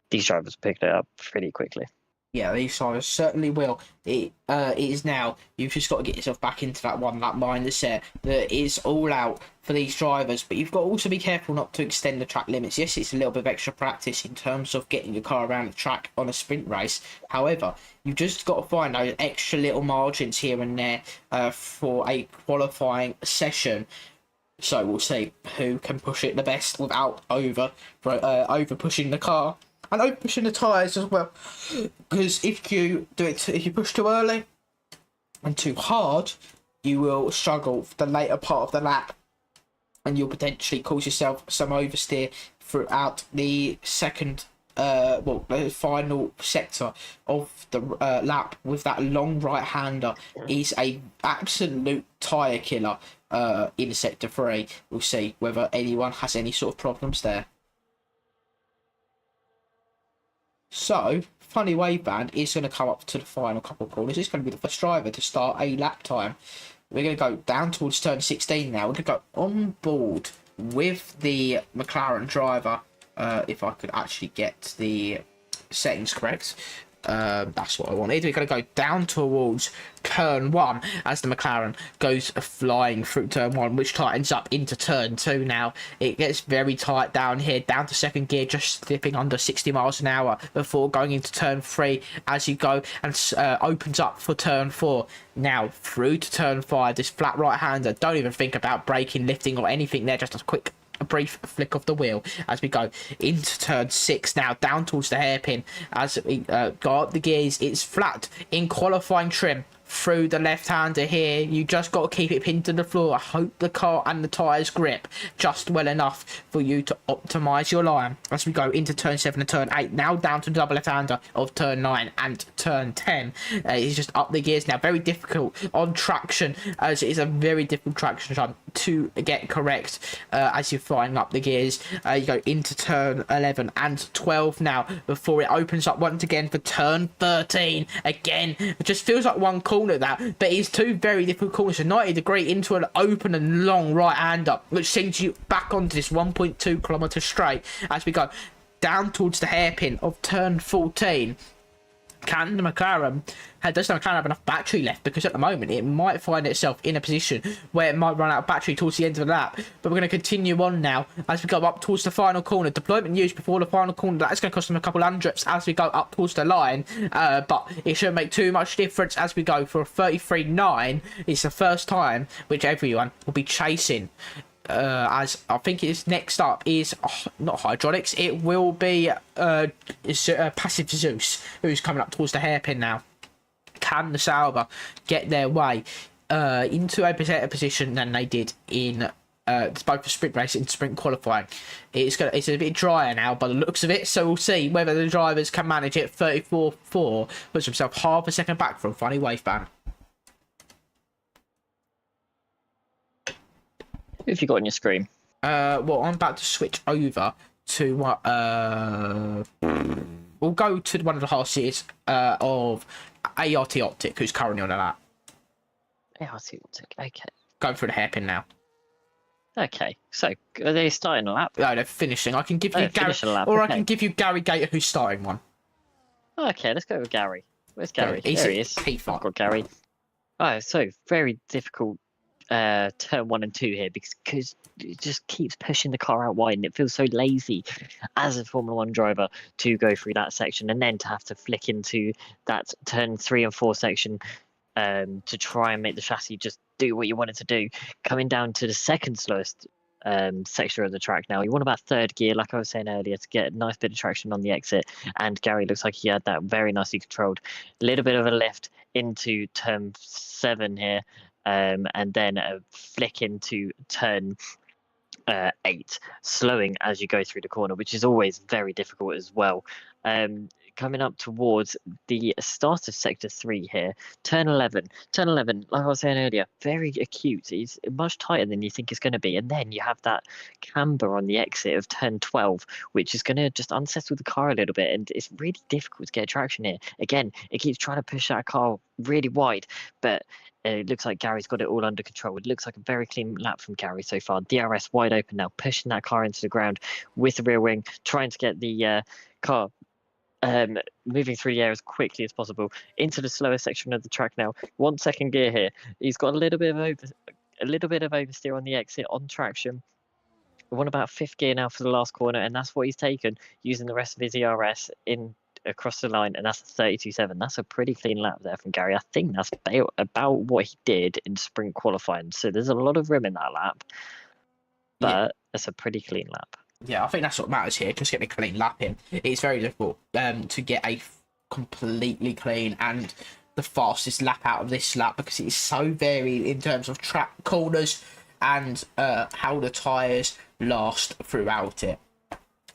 these drivers picked it up pretty quickly. Yeah, these drivers certainly will. It is now. You've just got to get yourself back into that mindset that is all out for these drivers. But you've got to also be careful not to extend the track limits. Yes, it's a little bit of extra practice in terms of getting your car around the track on a sprint race. However, you've just got to find those extra little margins here and there for a qualifying session. So we'll see who can push it the best without over pushing the car. And over pushing the tyres as well, because if you push too early and too hard, you will struggle for the later part of the lap, and you'll potentially cause yourself some oversteer throughout the the final sector of the lap. With that long right-hander is a absolute tyre killer in sector 3. We'll see whether anyone has any sort of problems there. So, Funny Wave Band is going to come up to the final couple of corners. It's going to be the first driver to start a lap time. We're going to go down towards turn 16 now. We're going to go on board with the McLaren driver. If I could actually get the settings correct. That's what I wanted. We're going to go down towards turn 1 as the McLaren goes flying through turn 1, which tightens up into turn 2 now. It gets very tight down here, down to second gear, just slipping under 60 miles an hour before going into turn 3 as you go, and opens up for turn 4. Now through to turn 5, this flat right-hander, don't even think about braking, lifting or anything there, just a brief flick of the wheel as we go into turn 6 now, down towards the hairpin as we go up the gears. It's flat in qualifying trim through the left-hander here. You just got to keep it pinned to the floor. I hope the car and the tyres grip just well enough for you to optimise your line as we go into turn 7 and turn 8. Now down to the double left-hander of turn 9 and turn 10. It's just up the gears now. Very difficult on traction, as it is a very difficult traction time to get correct as you're flying up the gears. You go into turn 11 and 12 now before it opens up once again for turn 13. Again, it just feels like one corner that, but it's two very difficult corners. A 90-degree into an open and long right-hander, which sends you back onto this 1.2 kilometre straight as we go down towards the hairpin of turn 14. Can the McLaren have enough battery left? Because at the moment it might find itself in a position where it might run out of battery towards the end of the lap. But we're going to continue on now as we go up towards the final corner. Deployment used before the final corner. That's going to cost them a couple hundredths as we go up towards the line. But it shouldn't make too much difference as we go for a 33.9. It's the first time which everyone will be chasing. As I think it's next up is not hydraulics, it will be passive Zeus, who's coming up towards the hairpin now. Can the Sauber get their way into a better position than they did in both the sprint race and sprint qualifying? It's a bit drier now by the looks of it, so we'll see whether the drivers can manage it. 34.4 puts himself half a second back from Funny Wave Band. Who have you got on your screen? Well, I'm about to switch over to what we'll go to one of the horses of ART Optic, who's currently on a lap. ART Optic, okay. Going through the hairpin now. Okay, so are they starting a lap? No, they're finishing. I can give you Gary, lap, or okay. I can give you Gary Gator, who's starting one. Okay, let's go with Gary. Where's Gary? There he is. P5. I've got Gary. Oh, so very difficult turn 1 and 2 here, because it just keeps pushing the car out wide, and it feels so lazy as a Formula 1 driver to go through that section and then to have to flick into that turn 3 and 4 section to try and make the chassis just do what you want it to do. Coming down to the second slowest section of the track now, you want about third gear, like I was saying earlier, to get a nice bit of traction on the exit, and Gary looks like he had that very nicely controlled. A little bit of a lift into turn 7 here, and then a flick into turn 8, slowing as you go through the corner, which is always very difficult as well. coming up towards the start of Sector 3 here. Turn 11. Turn 11, like I was saying earlier, very acute. It's much tighter than you think it's going to be. And then you have that camber on the exit of turn 12, which is going to just unsettle the car a little bit. And it's really difficult to get traction here. Again, it keeps trying to push that car really wide, but it looks like Gary's got it all under control. It looks like a very clean lap from Gary so far. DRS wide open now, pushing that car into the ground with the rear wing, trying to get the car moving through the air as quickly as possible into the slower section of the track now. 1 second gear here. He's got a little bit of oversteer on the exit on traction. We want about 5th gear now for the last corner, and that's what he's taken, using the rest of his ERS in across the line, and that's a 32.7. That's a pretty clean lap there from Gary. I think that's about what he did in sprint qualifying. So there's a lot of room in that lap, but it's a pretty clean lap. Yeah, I think that's what matters here. Just getting a clean lap in. It's very difficult to get a completely clean and the fastest lap out of this lap, because it's so varied in terms of track corners and how the tyres last throughout it.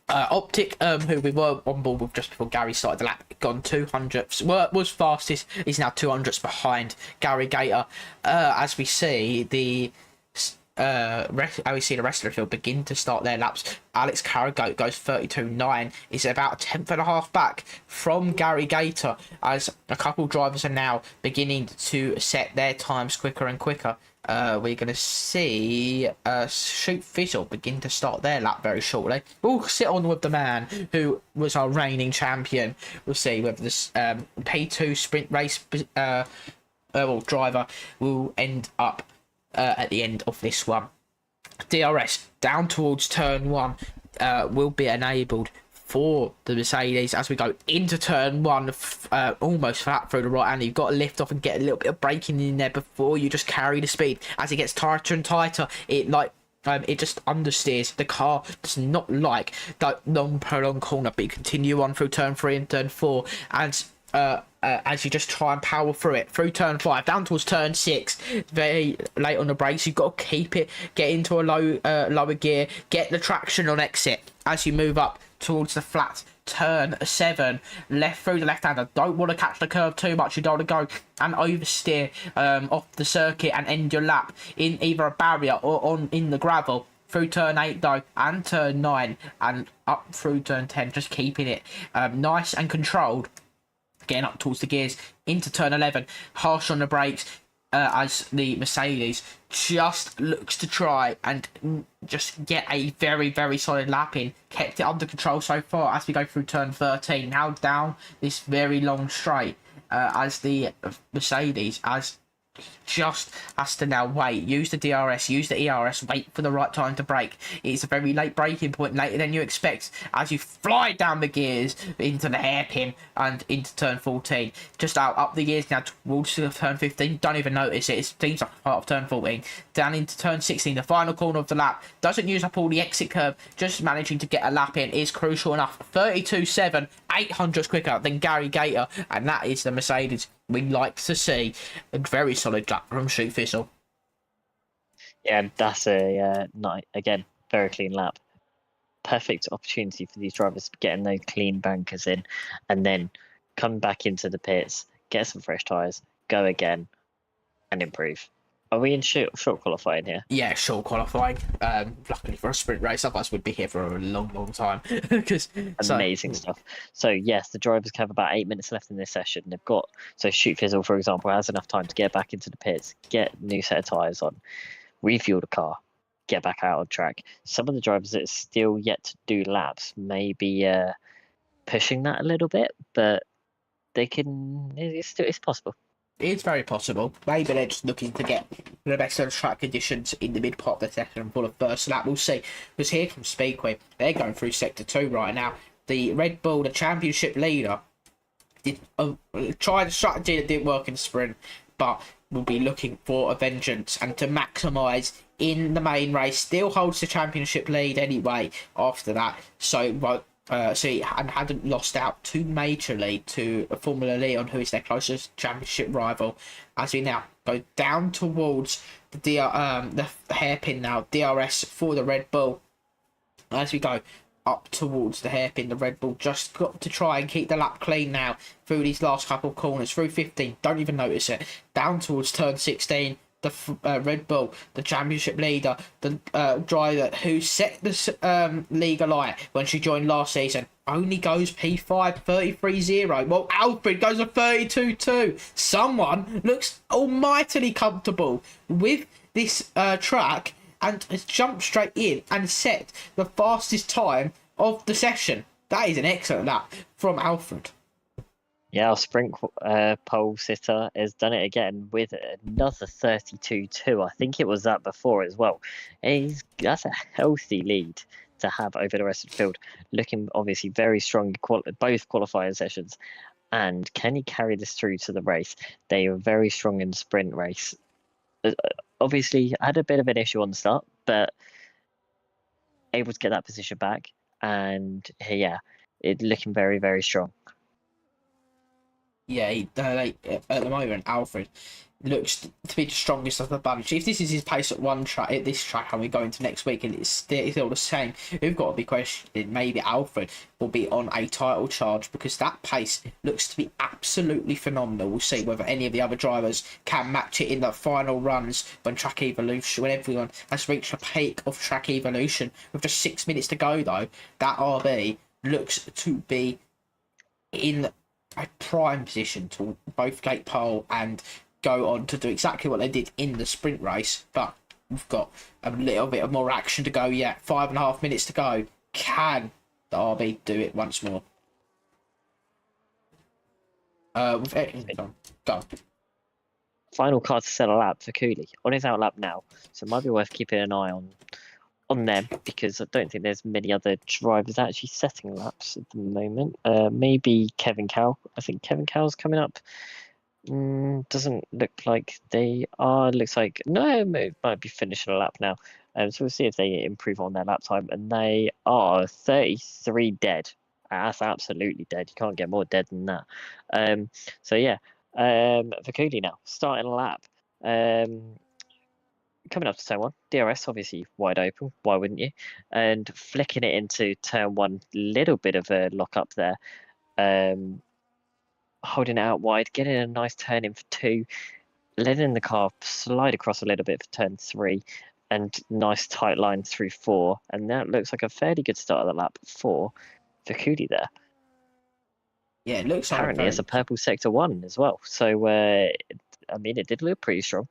Optic, who we were on board with just before Gary started the lap, gone 200ths, was fastest, is now 200ths behind Gary Gator. As we see the rest of the field begin to start their laps. Alex Carragoat goes 32.9, is about a tenth and a half back from Gary Gator, as a couple drivers are now beginning to set their times quicker and quicker. We're going to see Shoot Fizzle begin to start their lap very shortly. We'll sit on with the man who was our reigning champion. We'll see whether this P2 sprint race driver will end up at the end of this one. DRS down towards turn 1 will be enabled for the Mercedes as we go into turn 1, almost flat through the right hand. You've got to lift off and get a little bit of braking in there before you just carry the speed. As it gets tighter and tighter, it just understeers. The car does not like that long prolonged corner, but you continue on through turn 3 and turn 4, and as you just try and power through it through turn 5 down towards turn 6, very late on the brakes. You've got to keep it, get into a lower gear, get the traction on exit as you move up towards the flat turn 7, left through the left hander. Don't want to catch the curve too much. You don't want to go and oversteer off the circuit and end your lap in either a barrier or in the gravel. Through turn 8 though, and turn 9, and up through turn 10, just keeping it nice and controlled. Getting up towards the gears into turn 11, harsh on the brakes, as the Mercedes just looks to try and just get a very, very solid lap in. Kept it under control so far as we go through turn 13. Now down this very long straight, as the Mercedes just has to now wait, use the DRS, use the ERS, wait for the right time to brake. It's a very late braking point, later than you expect, as you fly down the gears into the hairpin and into turn 14. Just up the gears now towards turn 15. Don't even notice it. It seems like part of turn 14. Down into turn 16, the final corner of the lap. Doesn't use up all the exit curve, just managing to get a lap in is crucial enough. 32.7, 800s quicker than Gary Gator, and that is the Mercedes we like to see. A very solid lap from Shoot Fizzle. Yeah, that's a again, very clean lap. Perfect opportunity for these drivers to get in those clean bankers in, and then come back into the pits, get some fresh tyres, go again, and improve. Are we in short qualifying here? Yeah, short qualifying. Luckily for a sprint race, otherwise we'd be here for a long, long time. Amazing stuff. So yes, the drivers have about 8 minutes left in this session. They've got, so Shoot Fizzle, for example, has enough time to get back into the pits, get a new set of tyres on, refuel the car, get back out on track. Some of the drivers that are still yet to do laps may be pushing that a little bit, but they can. It's possible. It's very possible. Maybe they're just looking to get the best of the track conditions in the mid part of the session for the first lap. We'll see. Because here comes Speedway. They're going through Sector 2 right now. The Red Bull, the championship leader, did try the strategy that didn't work in the sprint, but will be looking for a vengeance and to maximise in the main race. Still holds the championship lead anyway after that. So he hadn't lost out too majorly to Formula Leon, who is their closest championship rival. As we now go down towards the hairpin now, DRS for the Red Bull. As we go up towards the hairpin. The Red Bull just got to try and keep the lap clean now through these last couple of corners. Through 15, don't even notice it. Down towards turn 16, the Red Bull, the championship leader, the driver who set the league alight when she joined last season, only goes P5 33.0. Well, Alfred goes a 32.2. Someone looks almightily comfortable with this track and has jumped straight in and set the fastest time of the session. That is an excellent lap from Alfred. Yeah, our sprint pole sitter has done it again with another 32.2. I think it was that before as well. That's a healthy lead to have over the rest of the field. Looking obviously very strong, both qualifying sessions. And can he carry this through to the race? They are very strong in the sprint race. Obviously, I had a bit of an issue on the start, but able to get that position back. And yeah, it looking very, very strong. Yeah, at the moment, Alfred looks to be the strongest of the bunch. If this is his pace at this track, and we go into next week and it's still the same, we've got to be questioning maybe Alfred will be on a title charge, because that pace looks to be absolutely phenomenal. We'll see whether any of the other drivers can match it in the final runs when Track Evolution, when everyone has reached a peak of Track Evolution. With just 6 minutes to go, though, that RB looks to be in a prime position to both gate pole and go on to do exactly what they did in the sprint race. But we've got a little bit of more action to go yet. 5.5 minutes to go. Can the RB do it once more? Go. Final car to set a lap for Cooley on his out lap now, so it might be worth keeping an eye on them, because I don't think there's many other drivers actually setting laps at the moment. Maybe Kevin Cow. I think Kevin Cow's coming up. Doesn't look like they are. Looks like no, it might be finishing a lap now. So we'll see if they improve on their lap time, and they are 33 dead. That's absolutely dead. You can't get more dead than that. So yeah, for Cooley now, starting a lap. Coming up to turn 1, DRS obviously wide open, why wouldn't you? And flicking it into turn 1, little bit of a lock up there. Holding it out wide, getting a nice turn in for 2, letting the car slide across a little bit for turn 3, and nice tight line through 4. And that looks like a fairly good start of the lap for Cooley there. Yeah, it looks like apparently it's a purple sector 1 as well. So, I mean, it did look pretty strong.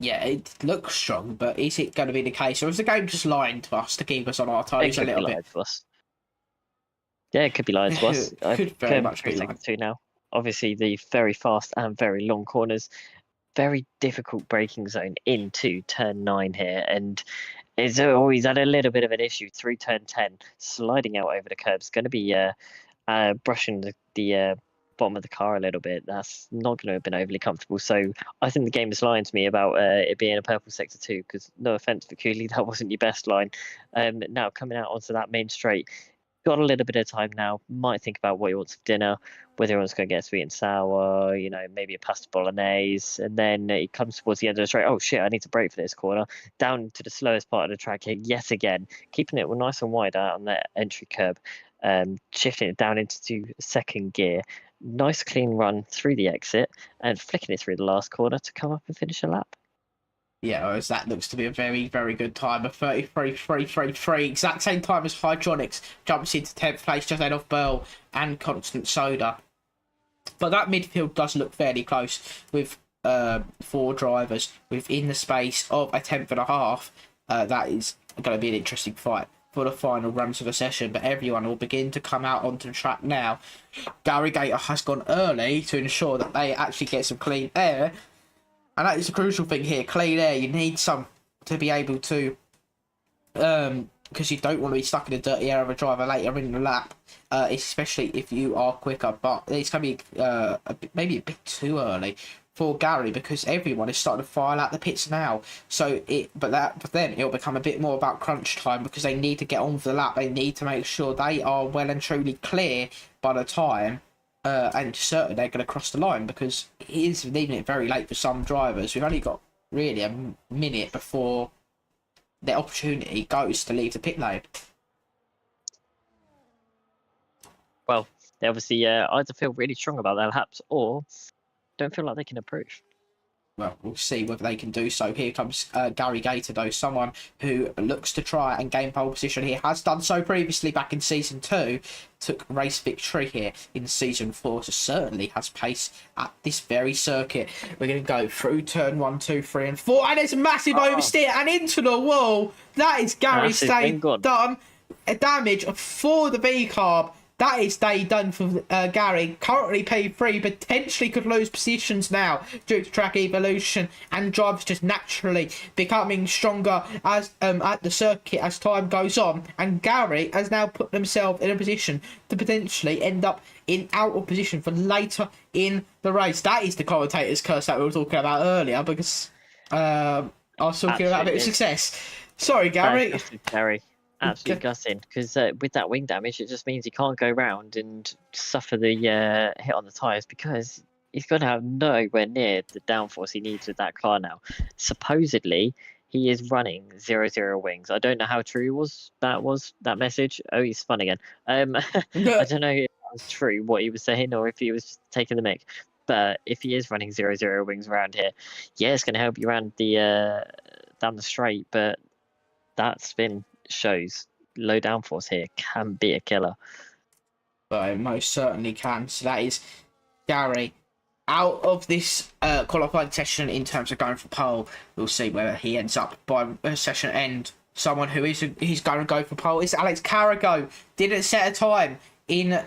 Yeah, it looks strong, but is it going to be the case, or is the game just lying to us to keep us on our toes a little bit? Yeah, it could be lying to us. Could very much be lying to now. Obviously, the very fast and very long corners, very difficult braking zone into turn 9 here, and it's always had a little bit of an issue through turn 10, sliding out over the curb. It's going to be brushing the bottom of the car a little bit. That's not going to have been overly comfortable. So I think the game is lying to me about it being a purple sector 2, because no offense for Cooley, that wasn't your best line. Now coming out onto that main straight, got a little bit of time now, might think about what he wants for dinner, whether he wants to go get sweet and sour, maybe a pasta bolognese, and then he comes towards the end of the straight. Oh shit, I need to brake for this corner. Down to the slowest part of the track here yet again, keeping it nice and wide out on that entry curb, shifting it down into second gear. Nice clean run through the exit and flicking it through the last corner to come up and finish a lap. Yeah, as that looks to be a very, very good time of 33.333. Exact same time as Hydronics jumps into 10th place, just ahead of Burl and Constant Soda. But that midfield does look fairly close with 4 drivers within the space of a 10.5. That is going to be an interesting fight for the final runs of the session, but everyone will begin to come out onto the track now. Gary Gator has gone early to ensure that they actually get some clean air. And that is a crucial thing here. Clean air, you need some to be able to, because you don't want to be stuck in the dirty air of a driver later in the lap, especially if you are quicker. But it's going to be maybe a bit too early for Gary, because everyone is starting to file out the pits now. So but then it'll become a bit more about crunch time, because they need to get on with the lap. They need to make sure they are well and truly clear by the time. And certainly they're going to cross the line, because it is leaving it very late for some drivers. We've only got really a minute before the opportunity goes to leave the pit lane. well, they obviously either feel really strong about their laps or don't feel like they can improve. Well, we'll see whether they can do so. Here comes Gary Gator, though, someone who looks to try and gain pole position. He has done so previously back in Season 2, took race victory here in Season 4, so certainly has pace at this very circuit. We're going to go through turn 1, 2, 3, and 4, and it's a massive oversteer and into the wall. That is Gary staying done. A damage for the V-carb. That is day done for Gary. Currently P3, potentially could lose positions now due to track evolution and drivers just naturally becoming stronger as at the circuit as time goes on. And Gary has now put himself in a position to potentially end up in out of position for later in the race. That is the commentator's curse that we were talking about earlier, because I was talking about a bit of success. Sorry, Gary. Gary. Absolutely gutting, because with that wing damage, it just means he can't go round and suffer the hit on the tyres, because he's going to have nowhere near the downforce he needs with that car now. Supposedly, he is running 0-0 wings. I don't know how true that message. Oh, he's spun again. I don't know if it was true what he was saying or if he was just taking the mic. But if he is running 0-0 wings around here, yeah, it's going to help you around the down the straight. But that spin shows low downforce here can be a killer. But it most certainly can. So that is Gary out of this qualifying session in terms of going for pole. We'll see whether he ends up by session end. Someone who he's going to go for pole is Alex Carragher. Didn't set a time in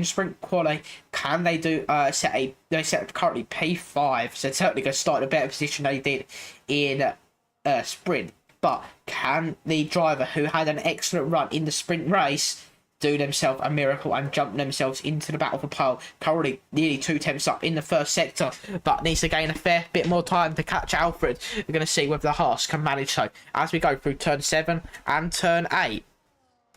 sprint quali. Can they do they set currently P5, so certainly going to start in a better position than they did in sprint. But can the driver who had an excellent run in the sprint race do themselves a miracle and jump themselves into the battle for pole? Currently nearly 2 tenths up in the first sector, but needs to gain a fair bit more time to catch Alfred. We're going to see whether the Haas can manage so as we go through turn 7 and turn 8.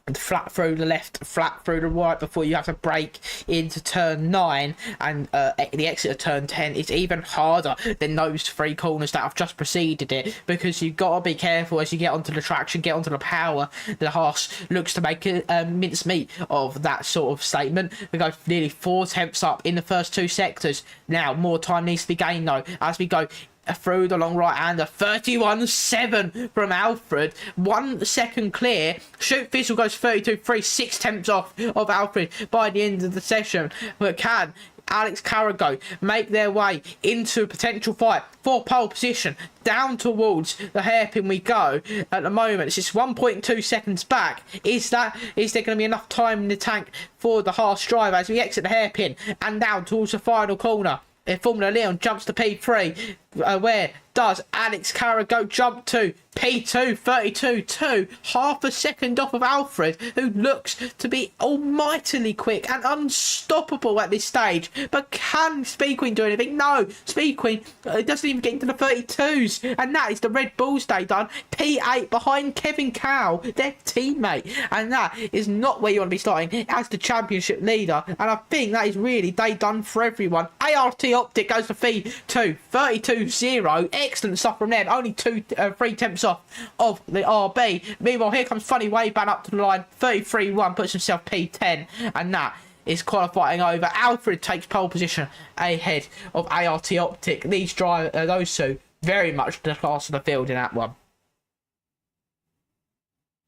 And flat through the left, flat through the right before you have to brake into turn 9, and the exit of turn 10 is even harder than those 3 corners that have just preceded it, because you've got to be careful as you get onto the traction, get onto the power. The Haas looks to make a mincemeat of that sort of statement. We go nearly 4 tenths up in the first 2 sectors. Now more time needs to be gained though as we go through the long right hander. 31.7 from Alfred, 1 second clear. Shoot Fizzle goes 32.3, 6 tenths off of Alfred by the end of the session. But can Alex Carragher make their way into a potential fight for pole position? Down towards the hairpin we go at the moment. It's just 1.2 seconds back. Is there going to be enough time in the tank for the Haas driver as we exit the hairpin and down towards the final corner? If Formula Leon jumps to P3, where does Alex Carragher jump to? P2, 32.2, half a second off of Alfred, who looks to be almightily quick and unstoppable at this stage. But can Speed Queen do anything? No, Speed Queen doesn't even get into the 32s, and that is the Red Bulls day done. P8 behind Kevin Cow, their teammate, and that is not where you want to be starting as the championship leader. And I think that is really day done for everyone. ART Optic goes for V2, 32.0, excellent stuff from them, only 3 tenths off of the RB. Meanwhile, here comes Funny Way back up to the line, 33.1, puts himself P10, and that is qualifying over. Alfred takes pole position ahead of ART Optic. These those two very much the class of the field in that one.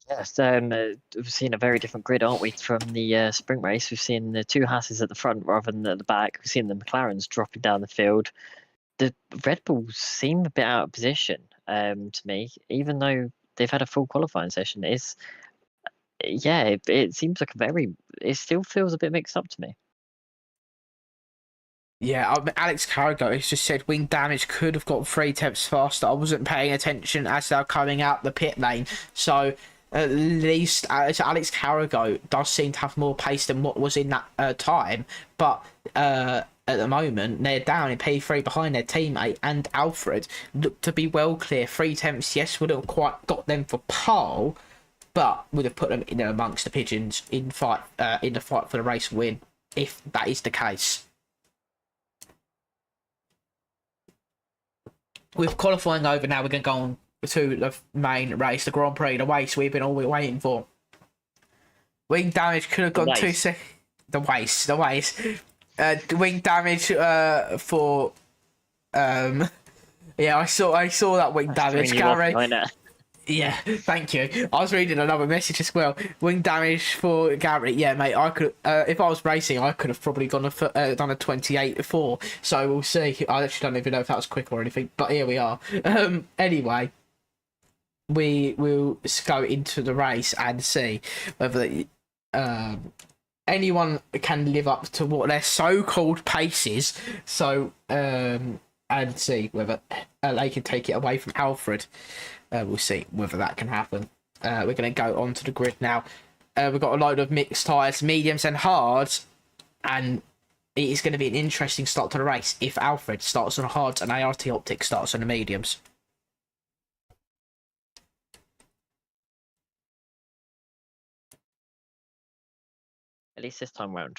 Yes, we've seen a very different grid, aren't we, from the sprint race? We've seen the 2 Hasses at the front rather than at the back. We've seen the McLarens dropping down the field. The Red Bulls seem a bit out of position to me, even though they've had a full qualifying session. It seems like it still feels a bit mixed up to me. Yeah, Alex Carragher has just said wing damage could have got 3 tenths faster. I wasn't paying attention as they're coming out the pit lane, so at least Alex Carragher does seem to have more pace than what was in that time, but at the moment they're down in P3 behind their teammate, and Alfred looked to be well clear. 3 tenths, yes, would have quite got them for pole, but would have put them in amongst the pigeons in the fight for the race win, if that is the case. With qualifying over now, we're going to go on to the main race, the Grand Prix, the race we've been all waiting for. Wing damage could have The gone too waist. The waist. Wing damage for yeah, I saw that wing That's throwing damage, you off, Gary. I know. Yeah, thank you. I was reading another message as well. Wing damage for Gary. Yeah, mate. I could, if I was racing, I could have probably done a 28-4. So we'll see. I actually don't even know if that was quick or anything. But here we are. Anyway, we will go into the race and see whether anyone can live up to what their so-called pace is. So and see whether they can take it away from Alfred. We'll see whether that can happen. We're going to go onto the grid now. We've got a load of mixed tyres, mediums and hards, and it is going to be an interesting start to the race if Alfred starts on the hards and ART Optic starts on the mediums. At least this time round,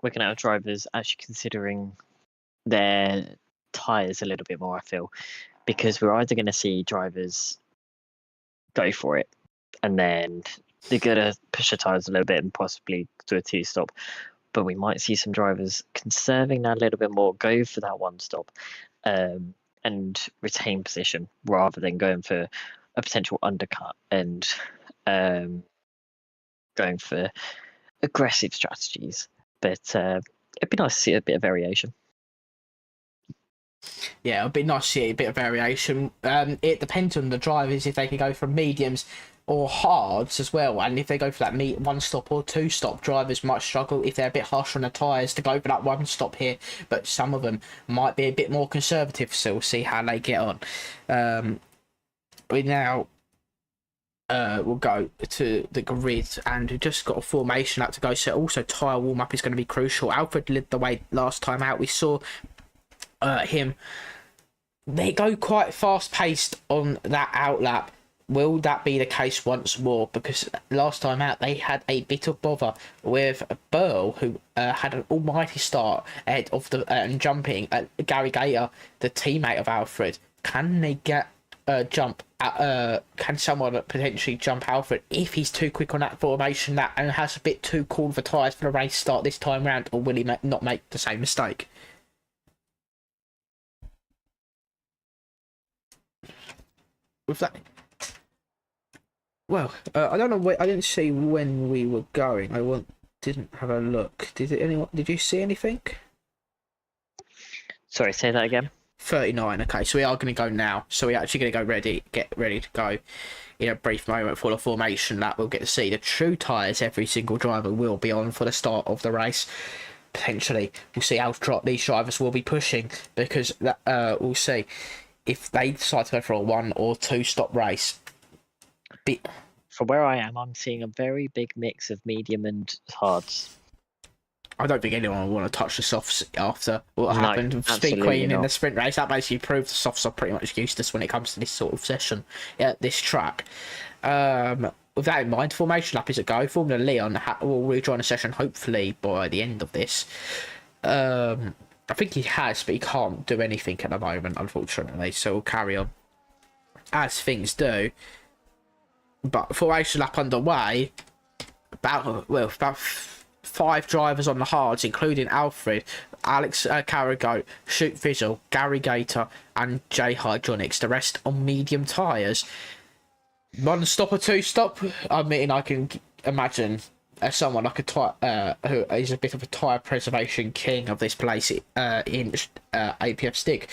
we're going to have drivers actually considering their tyres a little bit more, I feel, because we're either going to see drivers go for it and then they're going to push the tyres a little bit and possibly do a two-stop, but we might see some drivers conserving that a little bit more, go for that one-stop and retain position rather than going for a potential undercut and going for aggressive strategies. But it'd be nice to see a bit of variation. Yeah, it'd be nice to see a bit of variation. It depends on the drivers if they can go from mediums or hards as well, and if they go for that one stop or two stop, drivers might struggle if they're a bit harsh on the tyres to go for that one stop here, but some of them might be a bit more conservative, so we'll see how they get on. We now we'll go to the grid, and we've just got a formation up to go, so also tyre warm up is going to be crucial. Alfred led the way last time out. We saw him, they go quite fast paced on that outlap. Will that be the case once more? Because last time out they had a bit of bother with Burl, who had an almighty start ahead of the and jumping at Gary Gator, the teammate of Alfred. Can they get jump at, can someone potentially jump Alfred if he's too quick on that formation that and has a bit too cool for tyres for the race start this time round, or will he not make the same mistake? With that, well, I don't know. I didn't see when we were going. Didn't have a look. Did you see anything? Sorry, say that again. 39. Okay, so we are going to go now. So we're actually going to get ready to go in a brief moment for the formation that we'll get to see the true tyres every single driver will be on for the start of the race. Potentially, we'll see how these drivers will be pushing, because that we'll see if they decide to go for a one or two stop race. From where I am, I'm seeing a very big mix of medium and hards. I don't think anyone will want to touch the softs after what happened with Speed Queen in the sprint race. That basically proved the softs are pretty much useless when it comes to this sort of session, this track. With that in mind, formation up is a go. Formula Leon will rejoin the session hopefully by the end of this. I think he has, but he can't do anything at the moment, unfortunately. So we'll carry on as things do. But formation lap underway. About 5 drivers on the hards, including Alfred, Alex Carrago, Shoot Visual, Gary Gator, and J Hydronics. The rest on medium tyres. One stop or two stop. I mean, I can imagine someone like who is a bit of a tyre preservation king of this place in apfstig.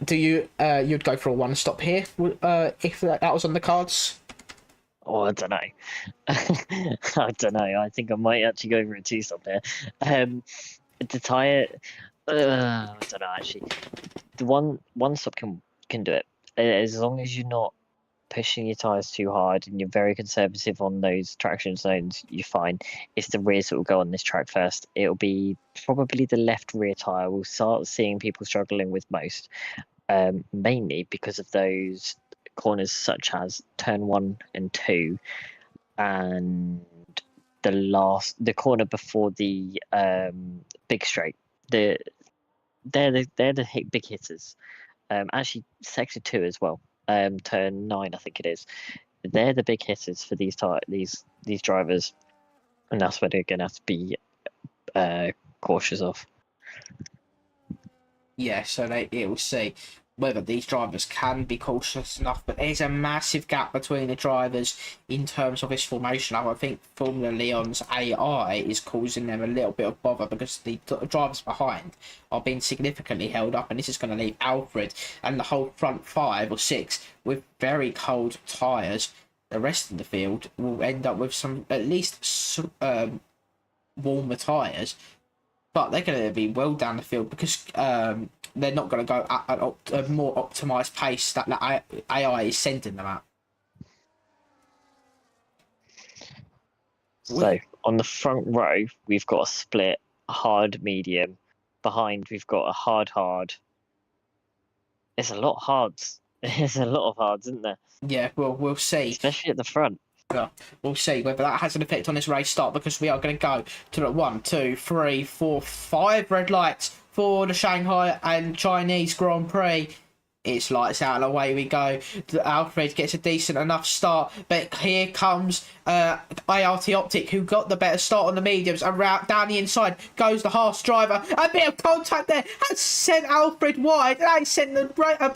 Do you'd go for a one stop here if that was on the cards? Oh, I don't know. I don't know. I think I might actually go for a two stop there. The tyre, I don't know actually. The one stop can do it as long as you're not pushing your tyres too hard and you're very conservative on those traction zones. You're fine. It's the rears that will go on this track first. It'll be probably the left rear tyre. We'll start seeing people struggling with most, mainly because of those corners such as turn 1 and 2 and the corner before the big straight. They're the big hitters. Actually sector 2 as well, turn 9 I think it is. They're the big hitters for these these drivers, and that's what they're going to have to be cautious of. Yeah, so it will see whether these drivers can be cautious enough, but there's a massive gap between the drivers in terms of this formation. I think Formula Leon's AI is causing them a little bit of bother because the drivers behind are being significantly held up, and this is going to leave Alfred and the whole front 5 or 6 with very cold tyres. The rest of the field will end up with some at least warmer tyres, but they're going to be well down the field because they're not going to go at a more optimised pace that the AI is sending them at. So on the front row, we've got a split hard, medium. Behind, we've got a hard. There's a lot of hards. There's a lot of hards, isn't there? Yeah, well, we'll see. Especially at the front. Yeah, we'll see whether that has an effect on this race start, because we are going to go to the 1, 2, 3, 4, 5 red lights for the Shanghai and Chinese Grand Prix. It's lights out and away we go. Alfred gets a decent enough start, but here comes ART Optic, who got the better start on the mediums. Around down the inside goes the Haas driver. A bit of contact there has sent Alfred wide. That sent the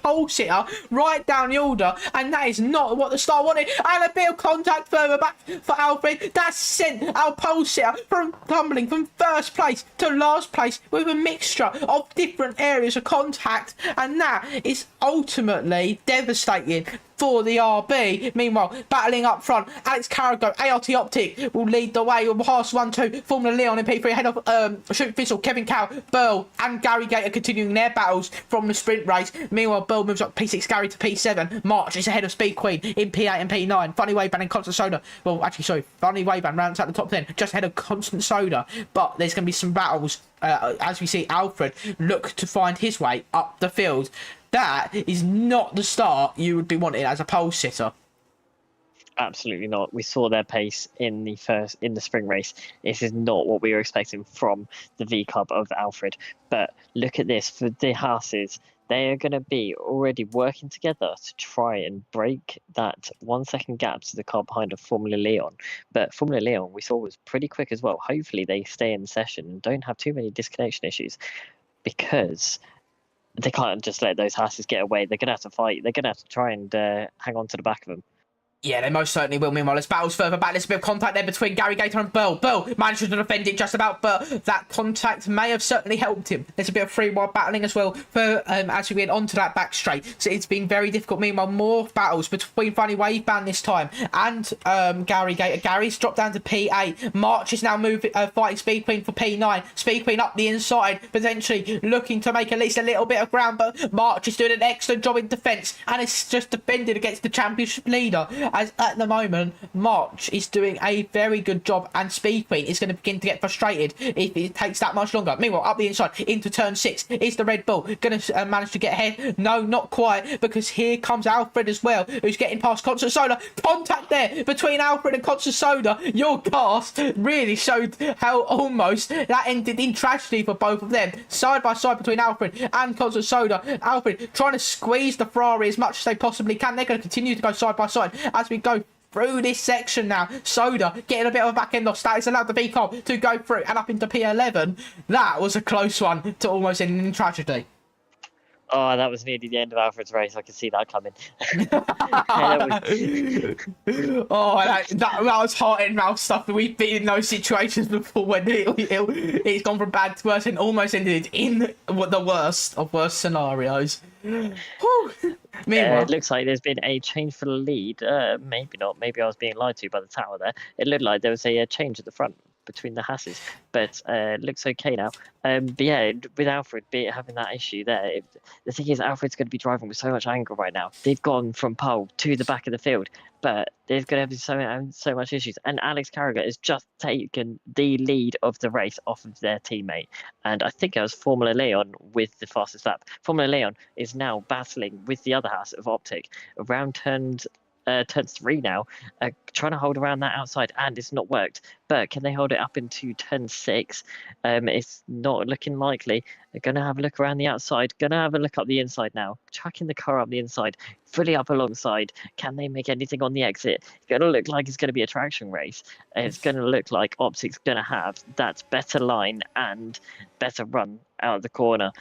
pole sitter right down the order, and that is not what the start wanted. And a bit of contact further back for Alfred. That sent our pole sitter from tumbling from first place to last place with a mixture of different areas of contact, and that is ultimately devastating for the RB. Meanwhile, battling up front, Alex Carragher, ART Optic will lead the way with Haas 1-2, Formula Leon and P3 ahead of Shoot Thistle, Kevin Cow, Burl and Gary Gator continuing their battles from the sprint race. Meanwhile, Burl moves up P6 Gary to P7. March is ahead of Speed Queen in P8 and P9. Funny Wayban and Constant Soda. Well, actually, sorry, Funny Wayban rounds out the top 10, just ahead of Constant Soda. But there's going to be some battles as we see Alfred look to find his way up the field. That is not the start you would be wanting as a pole sitter. Absolutely not. We saw their pace in the spring race. This is not what we were expecting from the V Club of Alfred. But look at this, for the Haas's, they are going to be already working together to try and break that 1 second gap to the car behind of Formula Leon. But Formula Leon, we saw, was pretty quick as well. Hopefully they stay in session and don't have too many disconnection issues, because they can't just let those Haas's get away. They're going to have to fight. They're going to have to try and hang on to the back of them. Yeah, they most certainly will. Meanwhile, there's battles further back. There's a bit of contact there between Gary Gator and Burl. Burl manages to defend it just about, but that contact may have certainly helped him. There's a bit of free-wide battling as well for as we went onto that back straight. So it's been very difficult. Meanwhile, more battles between Funny Waveband this time and Gary Gator. Gary's dropped down to P8. March is now moving, fighting Speed Queen for P9. Speed Queen up the inside, potentially looking to make at least a little bit of ground, but March is doing an excellent job in defence, and it's just defended against the championship leader. As at the moment, March is doing a very good job, and Speed Queen is going to begin to get frustrated if it takes that much longer. Meanwhile, up the inside into turn 6 is the Red Bull. Going to manage to get ahead? No, not quite, because here comes Alfred as well, who's getting past Constant Soda. Contact there between Alfred and Constant Soda. Your cast really showed how almost that ended in tragedy for both of them. Side by side between Alfred and Constant Soda. Alfred trying to squeeze the Ferrari as much as they possibly can. They're going to continue to go side by side as we go through this section now. Soda getting a bit of a back end loss. That has allowed the V-Car to go through and up into P11. That was a close one to almost end in tragedy. Oh, that was nearly the end of Alfred's race. I could see that coming. Oh, that was heart and mouth stuff. We've been in those situations before when it's gone from bad to worse and almost ended in the worst of worst scenarios. Meanwhile, it looks like there's been a change for the lead. Maybe not. Maybe I was being lied to by the tower there. It looked like there was a change at the front between the Haas's, but looks okay now. But yeah, with Alfred having that issue there, the thing is, Alfred's going to be driving with so much anger right now. They've gone from pole to the back of the field, but there's going to be so much issues. And Alex Carragher has just taken the lead of the race off of their teammate, and I think it was Formula Leon with the fastest lap. Formula Leon is now battling with the other Haas of Optic around turns turn 3 now, trying to hold around that outside, and it's not worked. But can they hold it up into turn 6? It's not looking likely. They're going to have a look around the outside, going to have a look up the inside now, tracking the car up the inside, fully up alongside. Can they make anything on the exit? It's going to look like it's going to be a traction race. It's going to look like Optic's going to have that better line and better run out of the corner.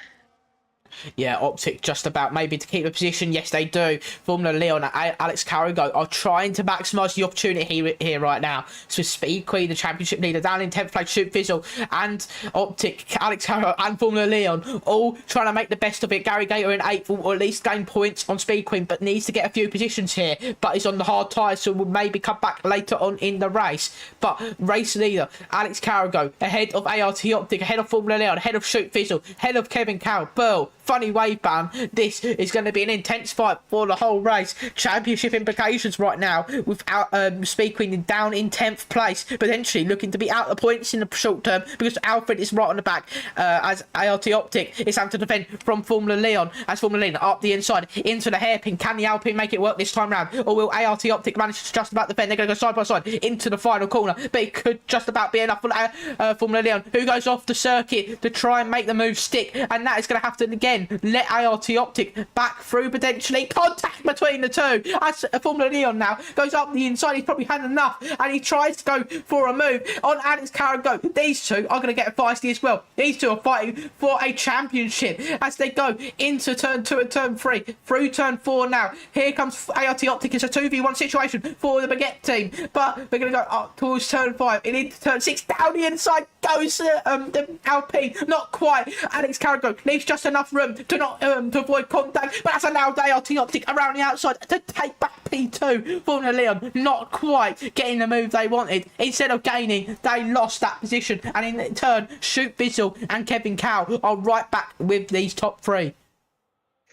Yeah, Optic just about maybe to keep a position. Yes, they do. Formula Leon and Alex Carrigo are trying to maximise the opportunity here right now. So Speed Queen, the championship leader, down in 10th place, Shoot Fizzle, and Optic, Alex Carrigo and Formula Leon all trying to make the best of it. Gary Gator in 8th or at least gain points on Speed Queen, but needs to get a few positions here. But is on the hard tyres, so will maybe come back later on in the race. But race leader, Alex Carrigo, ahead of ART Optic, ahead of Formula Leon, ahead of Shoot Fizzle, ahead of Kevin Cow, Pearl. Funny wave ban. This is going to be an intense fight for the whole race. Championship implications right now without Speed Queen down in 10th place, potentially looking to be out the points in the short term because Alfred is right on the back as ART Optic is having to defend from Formula Leon as Formula Leon up the inside into the hairpin. Can the Alpine make it work this time round, or will ART Optic manage to just about defend? They're going to go side by side into the final corner, but it could just about be enough for Formula Leon, who goes off the circuit to try and make the move stick, and that is going to have to again let ART Optic back through potentially. Contact between the two as Formula Leon now goes up the inside. He's probably had enough and he tries to go for a move on Alex Carrigo. These two are going to get feisty as well. These two are fighting for a championship as they go into turn 2 and turn 3 through turn 4 now. Here comes ART Optic. It's a 2v1 situation for the Baguette team, but we're going to go up towards turn 5 and into turn 6. Down the inside goes the Alpine. Not quite. Alex Carrigo leaves just enough room to not to avoid contact, but that's allowed ART Optic around the outside to take back P2. Formula Leon not quite getting the move they wanted. Instead of gaining, they lost that position, and in turn Shoot Bizzle and Kevin Cow are right back with these top 3.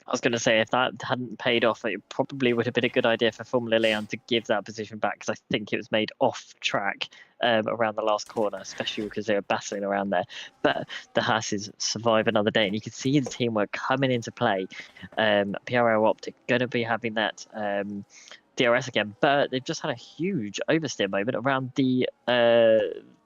I was going to say, if that hadn't paid off, it probably would have been a good idea for Formula Leon to give that position back, because I think it was made off track around the last corner, especially because they were battling around there. But the Hasses survive another day, and you can see the teamwork coming into play. PRO Optic going to be having that DRS again, but they've just had a huge oversteer moment around the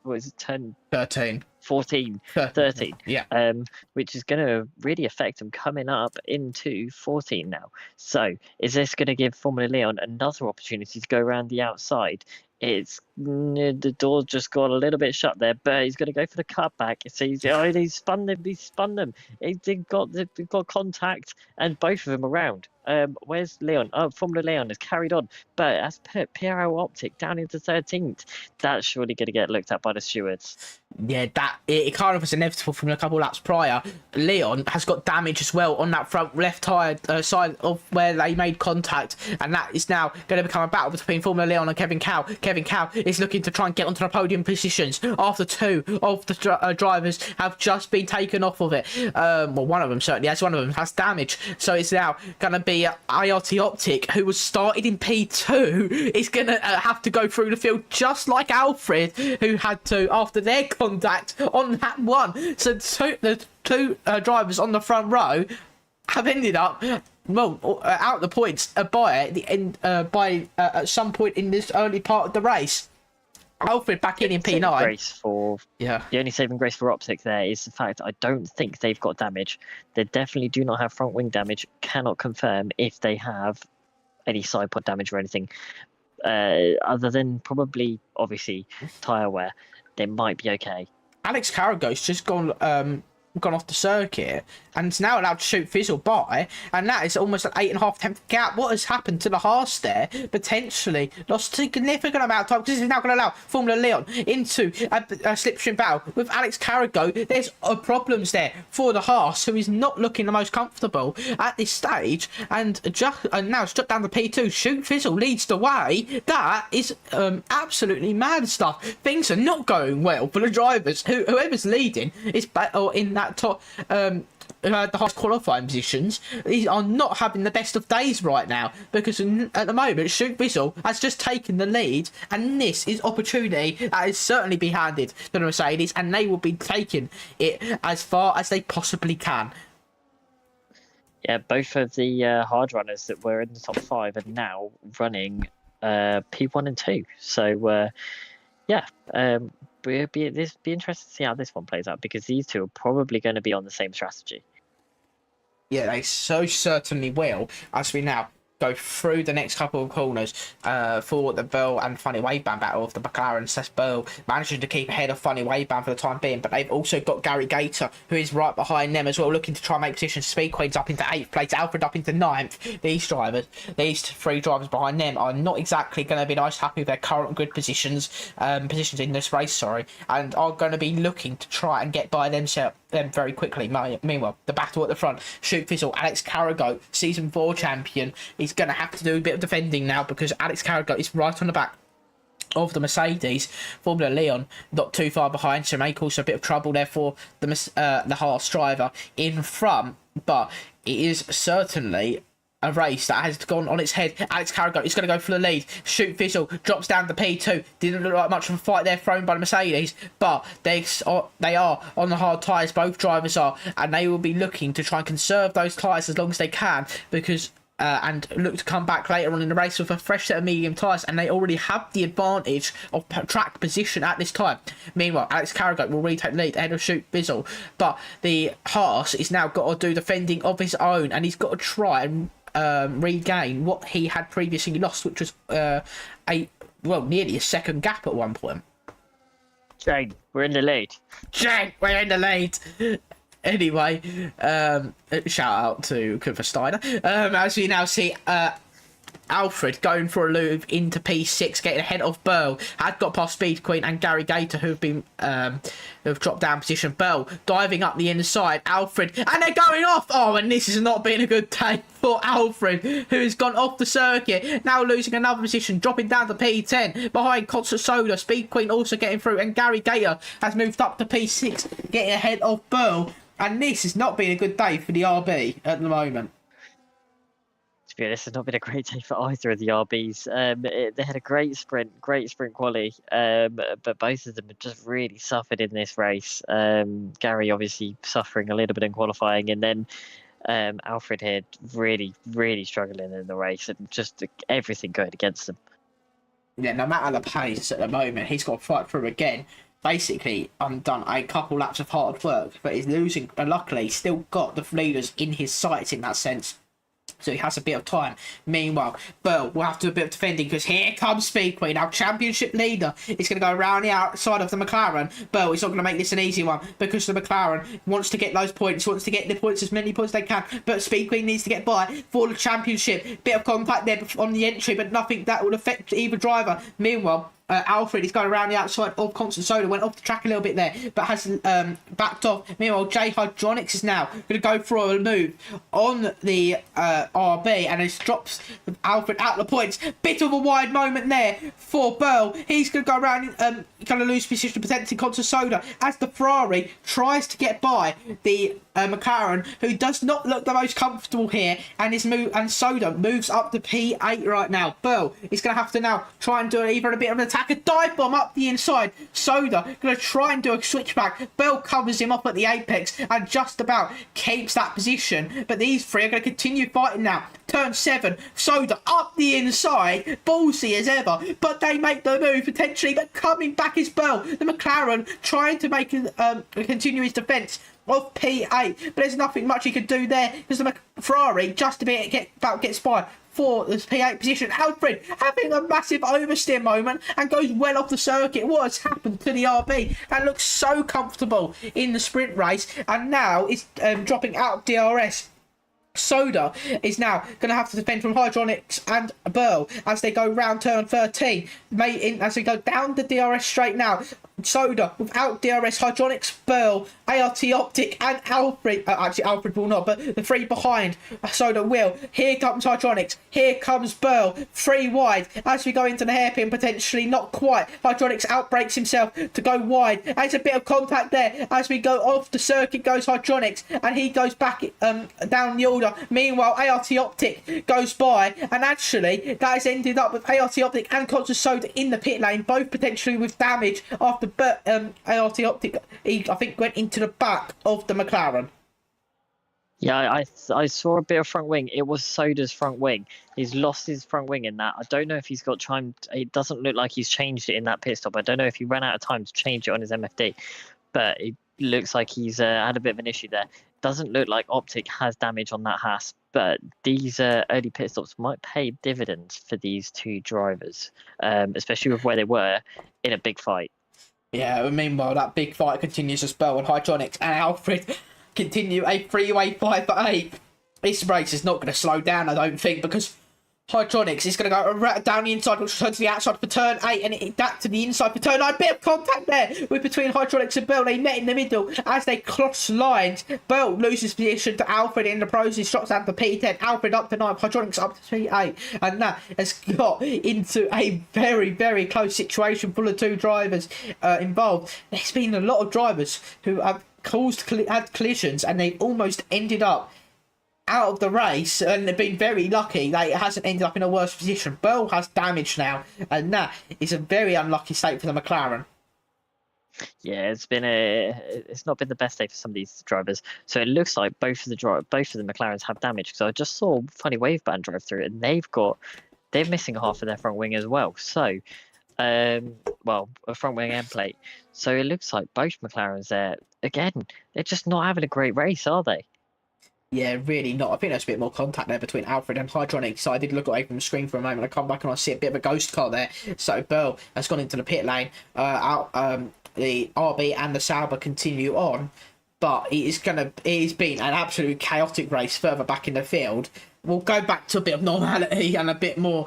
what is it, turn 13. 14, 13, yeah, which is going to really affect them coming up into 14 now. So is this going to give Formula Leon another opportunity to go around the outside? It's the door just got a little bit shut there, but he's going to go for the cutback. So he's spun them. They've got contact, and both of them around. Where's Leon? Oh, Formula Leon has carried on, but as put PRO Optic down into 13th. That's surely going to get looked at by the stewards. Yeah, that it kind of was inevitable from a couple of laps prior. Leon has got damage as well on that front left tyre side of where they made contact, and that is now going to become a battle between Formula Leon and Kevin Cow. Kevin Cow is looking to try and get onto the podium positions after 2 of the drivers have just been taken off of it. Well, one of them certainly has. One of them has damage, so it's now going to be ART Optic, who was started in P2, is going to have to go through the field just like Alfred, who had to after their contact on that one. So the two drivers on the front row have ended up out the points by the end at some point in this early part of the race. Alfred back in P9. The only saving grace for Optic there is the fact I don't think they've got damage. They definitely do not have front wing damage. Cannot confirm if they have any side pod damage or anything. Other than probably, obviously, tyre wear, they might be okay. Alex Carrigo's just gone off the circuit and is now allowed to shoot Fizzle by, and that is almost an 8.5 tenth gap. What has happened to the Haas there? Potentially lost a significant amount of time, because this is now going to allow Formula Leon into a slipstream battle with Alex Carrigo. There's problems there for the Haas, who is not looking the most comfortable at this stage, and now struck down the P2. Shoot Fizzle leads the way. That is absolutely mad stuff. Things are not going well for the drivers. Whoever's leading is in that top the highest qualifying positions. These are not having the best of days right now, because at the moment Shoot Fizzle has just taken the lead, and this is opportunity that is certainly be handed to the Mercedes, and they will be taking it as far as they possibly can. Yeah, both of the hard runners that were in the top 5 are now running P1 and 2. So yeah, it'll be interesting to see how this one plays out, because these two are probably going to be on the same strategy. Yeah, they so certainly will, as we now go through the next couple of corners for the Burl and Funny Waveband battle of the McLaren. Seth Burl managing to keep ahead of Funny Waveband for the time being, but they've also got Gary Gator, who is right behind them as well, looking to try and make position. Speed Queen's up into 8th place, Alfred up into 9th. These three drivers behind them are not exactly going to be nice happy with their current good positions in this race, and are going to be looking to try and get by them very quickly. Meanwhile, the battle at the front, Shoot Fizzle, Alex Carrago, season 4 champion, he's going to have to do a bit of defending now, because Alex Carrago is right on the back of the Mercedes. Formula Leon not too far behind, so make also a bit of trouble there for the Haas driver in front, but it is certainly a race that has gone on its head. Alex Carrago is going to go for the lead. Shoot Fizzle drops down to P2. Didn't look like much of a fight there thrown by the Mercedes, but they are on the hard tyres. Both drivers are, and they will be looking to try and conserve those tyres as long as they can, because and look to come back later on in the race with a fresh set of medium tyres, and they already have the advantage of track position at this time. Meanwhile, Alex Carrago will retake the lead ahead of Shoot Fizzle, but the Haas is now got to do defending of his own, and he's got to try and regain what he had previously lost, which was nearly a second gap at one point. Jane, we're in the lead. Jane, we're in the lead. Anyway, shout out to Cooper Steiner. As we now see Alfred going for a loop into P6, getting ahead of Burl. Had got past Speed Queen and Gary Gator, who've been who've dropped down position. Burl diving up the inside. Alfred, and they're going off. Oh, and this has not been a good day for Alfred, who has gone off the circuit. Now losing another position, dropping down to P10 behind Concert Soda. Speed Queen also getting through, and Gary Gator has moved up to P6, getting ahead of Burl. And this has not been a good day for the RB at the moment. To be honest, it's not been a great day for either of the RBs. They had a great sprint quali, but both of them have just really suffered in this race. Gary obviously suffering a little bit in qualifying, and then Alfred here really, really struggling in the race, and just everything going against him. Yeah, no matter the pace at the moment, he's got to fight through again. Basically, done a couple laps of hard work, but he's losing, and luckily he's still got the leaders in his sights in that sense, so he has a bit of time. Meanwhile, Burl will have to do a bit of defending, because here comes Speed Queen, our championship leader. He's going to go around the outside of the McLaren. Burl is not going to make this an easy one, because the McLaren wants to get those points, wants to get the points, as many points as they can, but Speed Queen needs to get by for the championship. Bit of contact there on the entry, but nothing that will affect either driver. Meanwhile, Alfred is going around the outside of Constant Soda, went off the track a little bit there, but has backed off. Meanwhile, J Hydronics is now going to go for a move on the RB, and it drops Alfred out the points. Bit of a wide moment there for Burl. He's going to go around, going to lose position, potentially Constant Soda, as the Ferrari tries to get by the McLaren, who does not look the most comfortable here, and Soda moves up to P8 right now. Burl is going to have to now try and do either a bit of an attack, a dive bomb up the inside. Soda going to try and do a switchback. Burl covers him up at the apex and just about keeps that position, but these three are going to continue fighting now. Turn 7, Soda up the inside, ballsy as ever, but they make the move potentially, but coming back is Burl. The McLaren trying to make continue his defence of P8, but there's nothing much he could do there, because the Ferrari just about gets by for this P8 position. Alfred having a massive oversteer moment and goes well off the circuit. What has happened to the RB? That looks so comfortable in the sprint race, and now it's dropping out of DRS. Soda is now going to have to defend from Hydronics and Burl as they go round turn 13. As they go down the DRS straight now. Soda without DRS, Hydronics, Burl, ART Optic, and Alfred. Actually, Alfred will not, but the three behind Soda will. Here comes Hydronics. Here comes Burl. 3 wide as we go into the hairpin, potentially not quite. Hydronics outbreaks himself to go wide. There's a bit of contact there as we go off the circuit. Goes Hydronics, and he goes back down the order. Meanwhile, ART Optic goes by, and actually that has ended up with ART Optic and Conscious Soda in the pit lane, both potentially with damage after ART Optic, I think, went into the back of the McLaren. Yeah, I saw a bit of front wing. It was Soda's front wing. He's lost his front wing in that. I don't know if he's got time. It doesn't look like he's changed it in that pit stop. I don't know if he ran out of time to change it on his MFD, but it looks like he's had a bit of an issue there. Doesn't look like Optic has damage on that Haas, but these early pit stops might pay dividends for these two drivers, especially with where they were in a big fight. Yeah, meanwhile, that big fight continues as well, and Hydronics and Alfred continue a three-way fight for 8. This race is not going to slow down, I don't think, because Hydronics is going to go down the inside, which turn to the outside for turn 8, and it back to the inside for turn 9. Bit of contact there with between Hydronics and Bell. They met in the middle as they cross lines. Bell loses position to Alfred in the process, drops down to P10. Alfred up to 9, Hydronics up to P8, and that has got into a very, very close situation full of two drivers involved. There's been a lot of drivers who have had collisions, and they've almost ended up out of the race, and they've been very lucky that it hasn't ended up in a worse position. Burl has damage now, and that is a very unlucky state for the McLaren. Yeah, it's not been the best day for some of these drivers. So it looks like both of the McLarens have damage, because I just saw Funny Wave Band drive through, and they're missing half of their front wing as well. So well, a front wing end plate. So it looks like both McLarens there again, they're just not having a great race, are they? Yeah, really not. I think there's a bit more contact there between Alfred and Hydronic. So I did look away from the screen for a moment. I come back and I see a bit of a ghost car there. So Burl has gone into the pit lane. The RB and the Sauber continue on, but it has been an absolute chaotic race further back in the field. We'll go back to a bit of normality and a bit more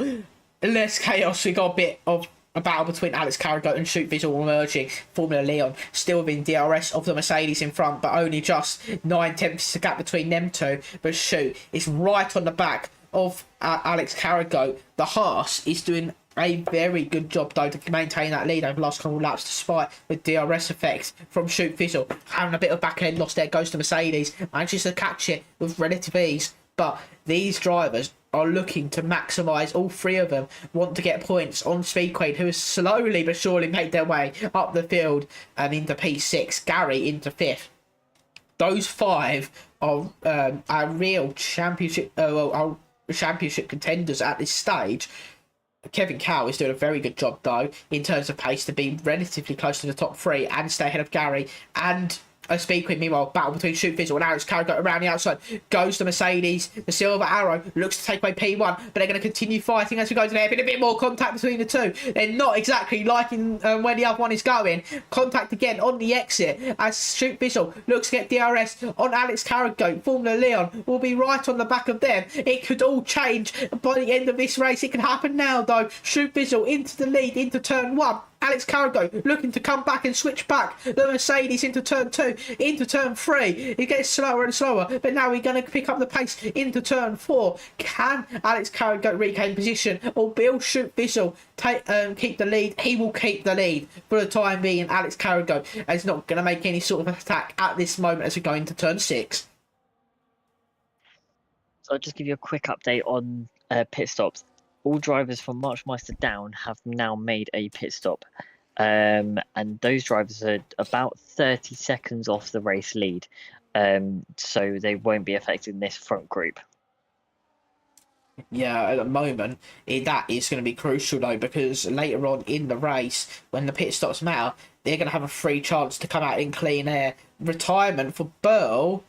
less chaos. We got a bit of a battle between Alex Carragher and Shoot Visual emerging. Formula Leon still within DRS of the Mercedes in front, but only just 9/10 the gap between them two. But Shoot is right on the back of Alex Carragher. The Haas is doing a very good job though to maintain that lead over the last couple of laps, despite the DRS effects from Shoot Visual having a bit of back end loss there. Goes to Mercedes, manages to catch it with relative ease. But these drivers are looking to maximise. All three of them want to get points on Speedquade, who has slowly but surely made their way up the field and into P6. Gary into 5th. Those 5 are real championship contenders at this stage. Kevin Cow is doing a very good job though in terms of pace to be relatively close to the top 3 and stay ahead of Gary and Speedquid. Meanwhile, battle between Shoot Visual and Alex Carragher around the outside. Goes to Mercedes. The Silver Arrow looks to take away P1, but they're going to continue fighting as we go to there. Been a bit more contact between the two. They're not exactly liking where the other one is going. Contact again on the exit as Shoot Visual looks to get DRS on Alex Carragher. Formula Leon will be right on the back of them. It could all change by the end of this race. It can happen now though. Shoot Visual into the lead into turn 1. Alex Carragher looking to come back and switch back the Mercedes into turn 2, into turn 3. It gets slower and slower, but now we're going to pick up the pace into turn 4. Can Alex Carragher regain position, or will Shoot Visual keep the lead? He will keep the lead for the time being. Alex Carragher is not going to make any sort of attack at this moment as we go into turn 6. So I'll just give you a quick update on pit stops. All drivers from Marchmeister down have now made a pit stop. And those drivers are about 30 seconds off the race lead. So they won't be affected in this front group. Yeah, at the moment, that is going to be crucial though, because later on in the race, when the pit stops matter, they're going to have a free chance to come out in clean air. Retirement for Burl,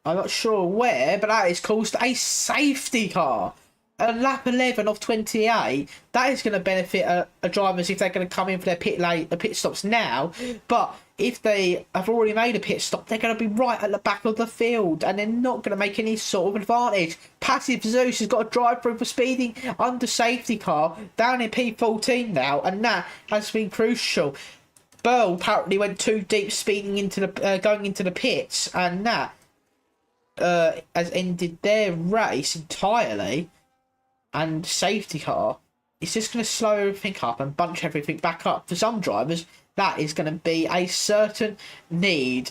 I'm not sure where, but that is caused a safety car. A lap 11 of 28, that is going to benefit drivers if they're going to come in for their pit stops now. But if they have already made a pit stop, they're going to be right at the back of the field, and they're not going to make any sort of advantage. Passive Zeus has got a drive through for speeding under safety car down in P14 now, and that has been crucial. Burl apparently went too deep, speeding into the going into the pits, and that has ended their race entirely. And safety car is just going to slow everything up and bunch everything back up. For some drivers, that is going to be a certain need,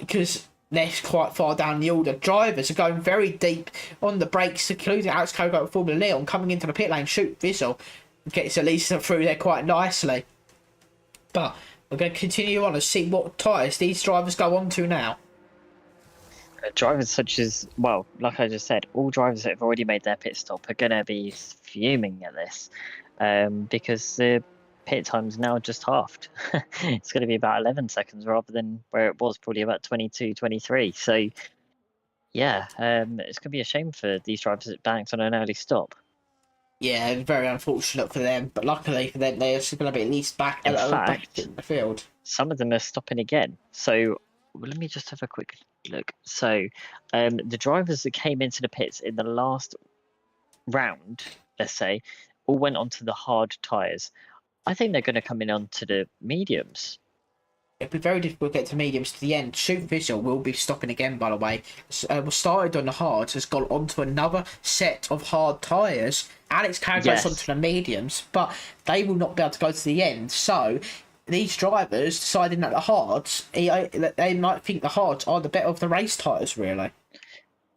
because they're quite far down the order. Drivers are going very deep on the brakes, including Alex Carragher and Formula Leon coming into the pit lane. Shoot Visual gets at least through there quite nicely. But we're going to continue on and see what tyres these drivers go on to now. Drivers such as, well, like I just said, all drivers that have already made their pit stop are going to be fuming at this, because the pit time's now just halved. It's going to be about 11 seconds rather than where it was probably about 22, 23. So, yeah, it's going to be a shame for these drivers that banked on an early stop. Yeah, very unfortunate for them, but luckily for them, they're just going to be at least back In back fact, in the field. some of them are stopping again. So let me just have a quick look. So the drivers that came into the pits in the last round, let's say, all went onto the hard tyres. I think they're going to come in onto the mediums. It'll be very difficult to get to mediums to the end. Shoot Visual will be stopping again, by the way. Was started on the hards, has gone onto another set of hard tyres. Alex Carr goes onto the mediums, but they will not be able to go to the end. So these drivers deciding that the hards, they might think the hards are the better of the race tyres, really.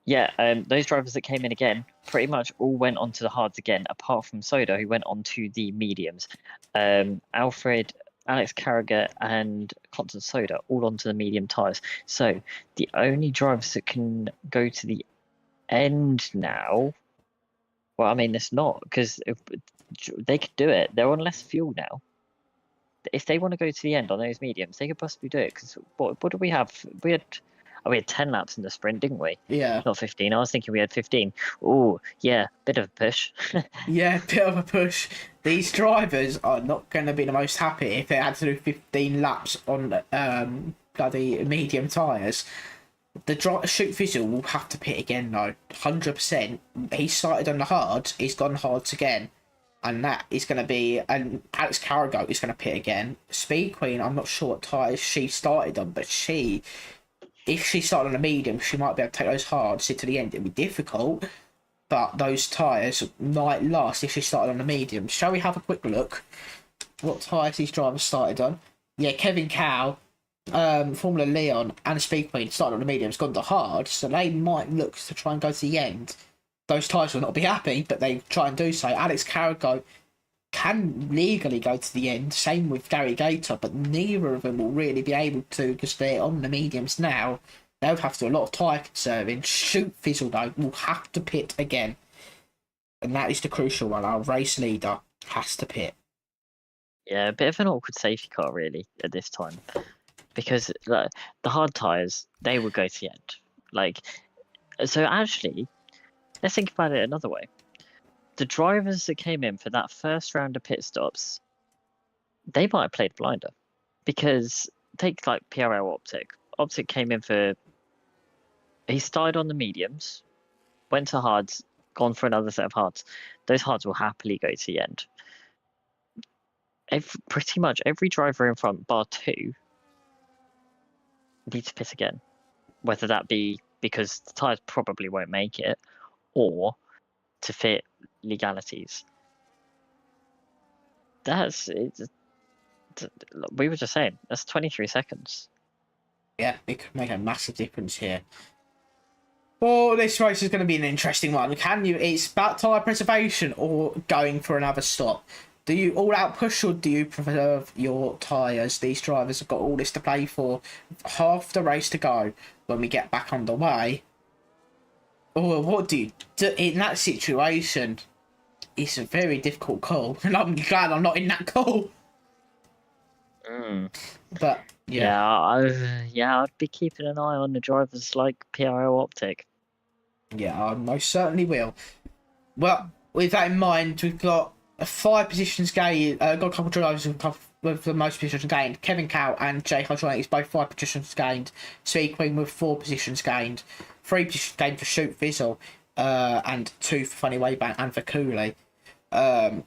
Yeah, those drivers that came in again pretty much all went onto the hards again, apart from Soda, who went onto the mediums. Alfred, Alex Carragher, and Constant Soda all onto the medium tyres. So the only drivers that can go to the end now, well, I mean, it's not, because they could do it. They're on less fuel now. If they want to go to the end on those mediums, they could possibly do it. Because what do we have? We had 10 laps in the sprint, didn't we? Yeah. Not 15. I was thinking we had 15. Oh, yeah, bit of a push. Yeah, bit of a push. These drivers are not going to be the most happy if they had to do 15 laps on bloody medium tyres. The Shoot Visual will have to pit again, though. 100%. He started on the hards, he's gone hards again. And that is going to be... And Alex Carragher is going to pit again. Speed Queen, I'm not sure what tyres she started on, but if she started on a medium, she might be able to take those hards to the end. It'll be difficult, but those tyres might last if she started on a medium. Shall we have a quick look what tyres these drivers started on? Yeah, Kevin Cow, Formula Leon, and Speed Queen started on the mediums, gone to hard, so they might look to try and go to the end. Those tyres will not be happy, but they try and do so. Alex Carragher can legally go to the end, same with Gary Gator, but neither of them will really be able to because they're on the mediums now. They'll have to do a lot of tyre conserving. Shoot Fizzle, though, will have to pit again. And that is the crucial one. Our race leader has to pit. Yeah, a bit of an awkward safety car, really, at this time. Because the hard tyres, they will go to the end. So actually, let's think about it another way. The drivers that came in for that first round of pit stops, they might have played blinder. Because take like PRL Optic. Optic came in he started on the mediums, went to hards, gone for another set of hards. Those hards will happily go to the end. Pretty much every driver in front, bar 2, needs to pit again. Whether that be because the tyres probably won't make it, or to fit legalities. We were just saying, that's 23 seconds. Yeah, it could make a massive difference here. Well, this race is going to be an interesting one. It's about tyre preservation or going for another stop. Do you all out push or do you preserve your tyres? These drivers have got all this to play for. Half the race to go when we get back underway. Or what do you do in that situation? It's a very difficult call, and I'm glad I'm not in that call. But I'd be keeping an eye on the drivers like PRO Optic. Yeah, I most certainly will. Well, with that in mind, we've got 5 positions gained. Got a couple of drivers with the most positions gained. Kevin Cow and Jay Hydronics both 5 positions gained. Speed Queen with 4 positions gained. 3 positions gained for Shoot Fizzle, and 2 for Funny Waybank and for Cooley. And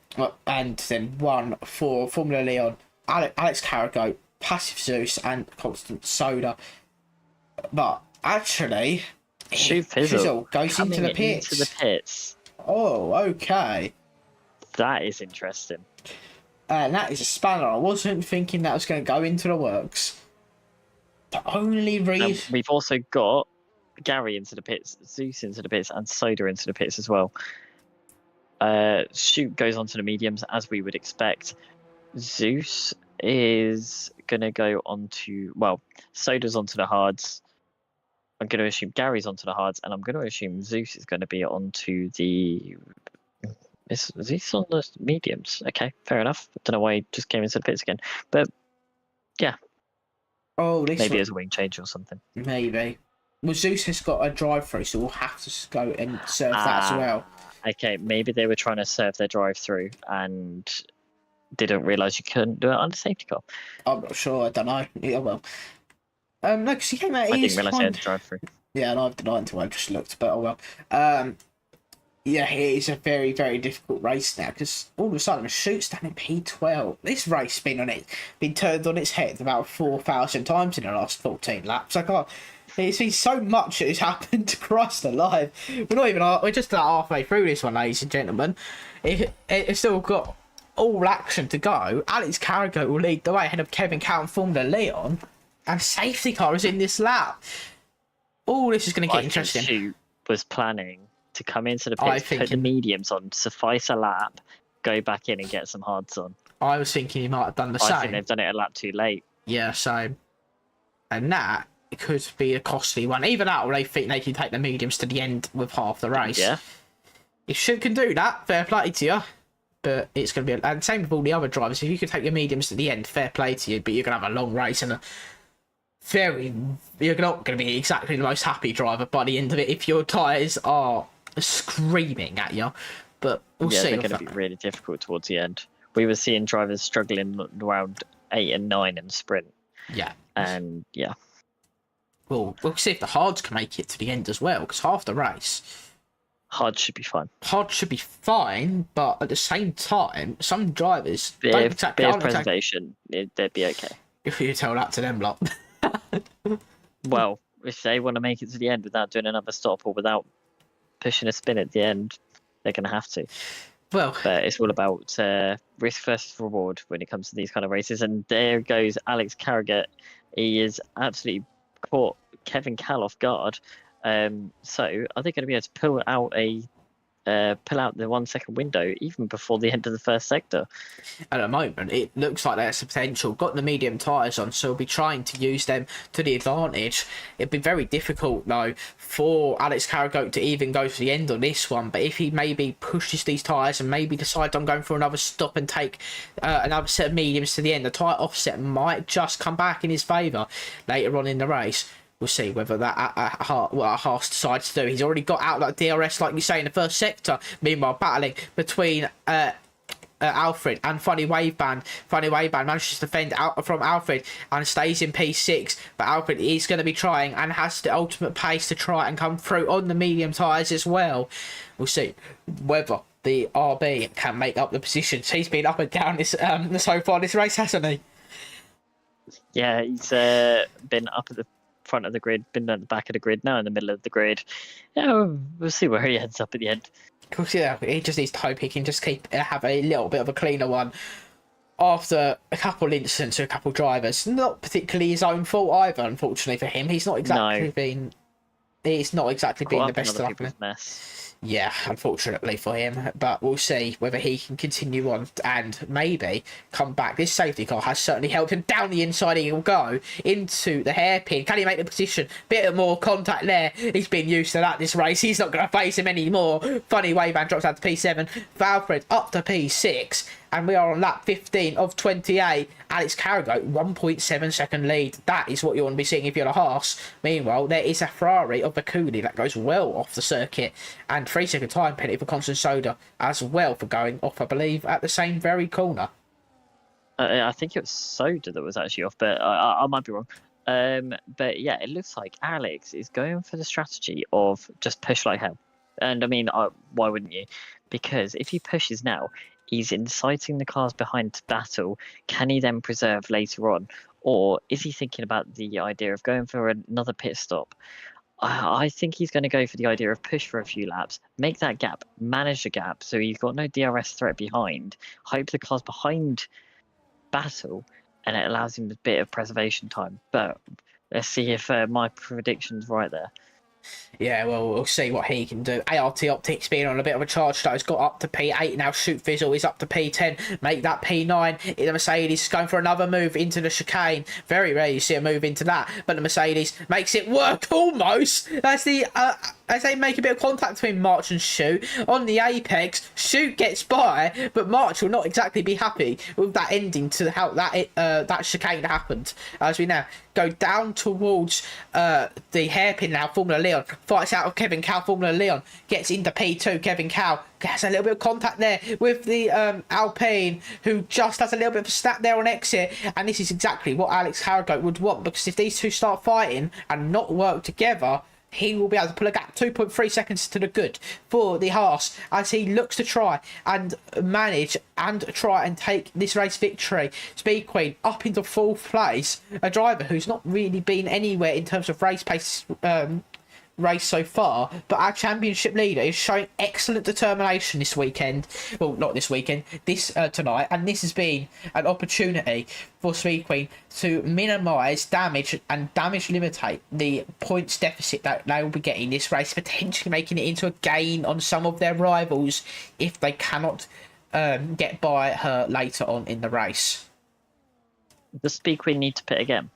then 1 for Formula Leon, Alex Carragher, Passive Zeus, and Constant Soda. But actually, Shoot Fizzle goes into the pits. Oh, okay. That is interesting. That is a spanner. I wasn't thinking that was going to go into the works. The only reason... We've also got Gary into the pits, Zeus into the pits, and Soda into the pits as well. Shoot goes onto the mediums, as we would expect. Zeus is going to go onto... Well, Soda's onto the hards. I'm going to assume Gary's onto the hards, and I'm going to assume Zeus is going to be onto the. Is Zeus on the mediums? Okay, fair enough. I don't know why he just came into the pits again, but yeah, Oh, this maybe one. it's a wing change or something. Maybe. Well, Zeus has got a drive-through, so we'll have to go and serve that as well. Okay, maybe they were trying to serve their drive-through and didn't realise you couldn't do it under safety car. I'm not sure. I don't know. Yeah, well. No, because he came out. I didn't realise they had a drive-through. Yeah, and I've denied until I just looked, but oh well. Yeah, it is a very, very difficult race now because all of a sudden a shoot's down in P12. This race been turned on its head about 4,000 times in the last 14 laps. I can't. It's been so much that has happened. Christ alive, we're just about halfway through this one, ladies and gentlemen. It's still got all action to go. Alex Carragher will lead the way ahead of Kevin Cal and Formula Leon, and safety car is in this lap. Oh, this is going to get interesting. Shoot was planning to come into the pits, put the mediums on, suffice a lap, go back in and get some hards on. I was thinking he might have done the same. I think they've done it a lap too late. Yeah, so, and that could be a costly one. Even that, or they think they can take the mediums to the end with half the race. Yeah. If you can do that, fair play to you. But it's going to be, and same with all the other drivers. If you could take your mediums to the end, fair play to you. But you're going to have a long race and you're not going to be exactly the most happy driver by the end of it if your tyres are screaming at you. But we'll see. They're going to be really difficult towards the end. We were seeing drivers struggling around 8 and 9 in the sprint. Yeah. And yeah. We'll see if the hards can make it to the end as well, because half the race. Hard should be fine. Hard should be fine, but at the same time, some drivers bit of preservation, they'd be okay. If you tell that to them lot. Well, if they want to make it to the end without doing another stop or without pushing a spin at the end, they're going to have to. Well, but it's all about risk versus reward when it comes to these kind of races. And there goes Alex Carragher. He is absolutely caught Kevin Cal off guard. So are they going to be able to pull out the 1 second window even before the end of the first sector? At the moment, it looks like there's potential. Got the medium tyres on, so we'll be trying to use them to the advantage. It'd be very difficult, though, for Alex Carragher to even go to the end on this one. But if he maybe pushes these tyres and maybe decides I'm going for another stop and take another set of mediums to the end, the tyre offset might just come back in his favour later on in the race. We'll see whether that Haas decides to do. He's already got out that DRS, like you say, in the first sector. Meanwhile, battling between Alfred and Funny Wave Band. Funny Wave Band manages to defend out from Alfred and stays in P6. But Alfred is going to be trying and has the ultimate pace to try and come through on the medium tyres as well. We'll see whether the RB can make up the positions. He's been up and down this so far this race, hasn't he? Yeah, he's been up at the front of the grid, been at the back of the grid, now in the middle of the grid. Yeah, we'll see where he ends up at the end. Because yeah, he just needs to hope he can just have a little bit of a cleaner one after a couple incidents or a couple drivers. Not particularly his own fault either, unfortunately for him. He's not exactly been the best of luck. Mess. Yeah, unfortunately for him, but we'll see whether he can continue on and maybe come back. This safety car has certainly helped him. Down the inside he will go into the hairpin. Can he make the position? Bit more contact there. He's been used to that this race. He's not going to face him anymore. Funny Wayman drops out to P7. Valfred up to P6. And we are on lap 15 of 28. Alex Carragher, 1.7 second lead. That is what you want to be seeing if you're a Haas. Meanwhile, there is a Ferrari of Bakuni that goes well off the circuit. And 3 second time penalty for Constant Soda as well for going off, I believe, at the same very corner. I think it was Soda that was actually off, but I might be wrong. But yeah, it looks like Alex is going for the strategy of just push like hell. And I mean, why wouldn't you? Because if he pushes now, he's inciting the cars behind to battle. Can he then preserve later on? Or is he thinking about the idea of going for another pit stop? I think he's going to go for the idea of push for a few laps, make that gap, manage the gap, so you've got no DRS threat behind, hope the cars behind battle, and it allows him a bit of preservation time. But let's see if my prediction's right there. Yeah, well, we'll see what he can do. ART Optics being on a bit of a charge, though. It's got up to P8 now. Shoot Fizzle is up to P10. Make that P9. The Mercedes is going for another move into the chicane. Very rare you see a move into that, but the Mercedes makes it work almost. That's the as they make a bit of contact between March and Shoot on the apex. Shoot gets by, but March will not exactly be happy with that ending to how that chicane happened. As we now go down towards the hairpin now. Formula Leon fights out of Kevin Cow. Formula Leon gets into P2. Kevin Cow has a little bit of contact there with the Alpine, who just has a little bit of a snap there on exit. And this is exactly what Alex Harrogate would want, because if these two start fighting and not work together, he will be able to pull a gap 2.3 seconds to the good for the Haas as he looks to try and manage and try and take this race victory. Speed Queen up into 4th place, a driver who's not really been anywhere in terms of race pace race so far, but our championship leader is showing excellent determination this weekend. Well, not this weekend, this tonight, and this has been an opportunity for Speed Queen to minimise damage and limitate the points deficit that they will be getting this race, potentially making it into a gain on some of their rivals if they cannot get by her later on in the race. Does Speed Queen need to pit again?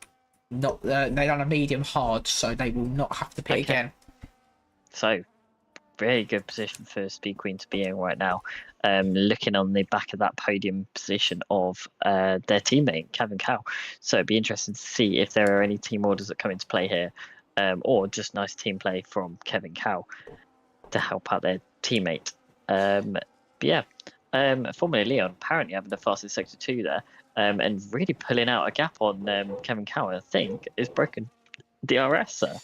Not they done a medium hard, so they will not have to pit again. So, very good position for Speed Queen to be in right now. Looking on the back of that podium position of their teammate Kevin Cow. So it'd be interesting to see if there are any team orders that come into play here, or just nice team play from Kevin Cow to help out their teammate. But yeah, Formula Leon apparently having the fastest sector 2 there. And really pulling out a gap on Kevin Cow, I think, is broken DRS, sir.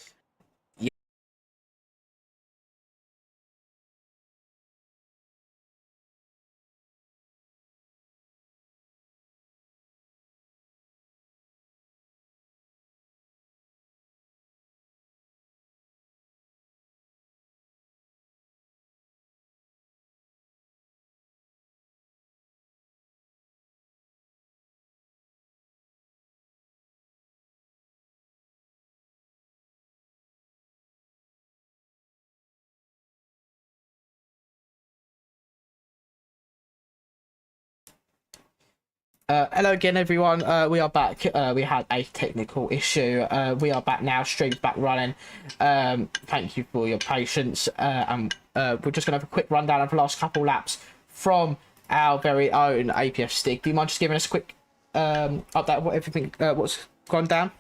Hello again, everyone. We are back. We had a technical issue. We are back now. Stream's back running. Thank you for your patience. And we're just going to have a quick rundown of the last couple laps from our very own apfstig. Do you mind just giving us a quick update of what everything what's gone down?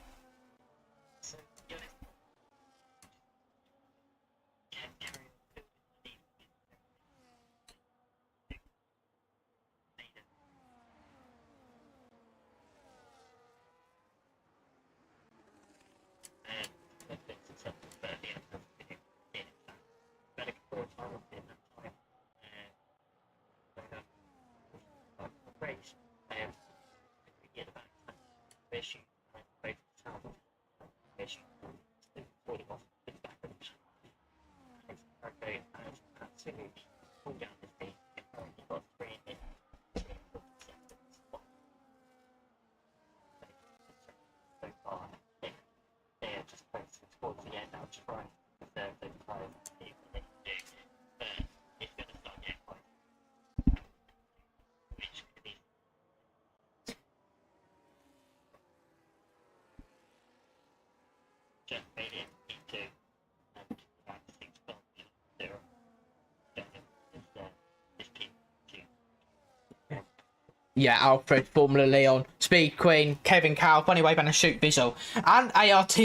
Yeah, Alfred, Formula Leon, Speed Queen, Kevin Cow, Bunny Wave and Shoot Bizzle, and ART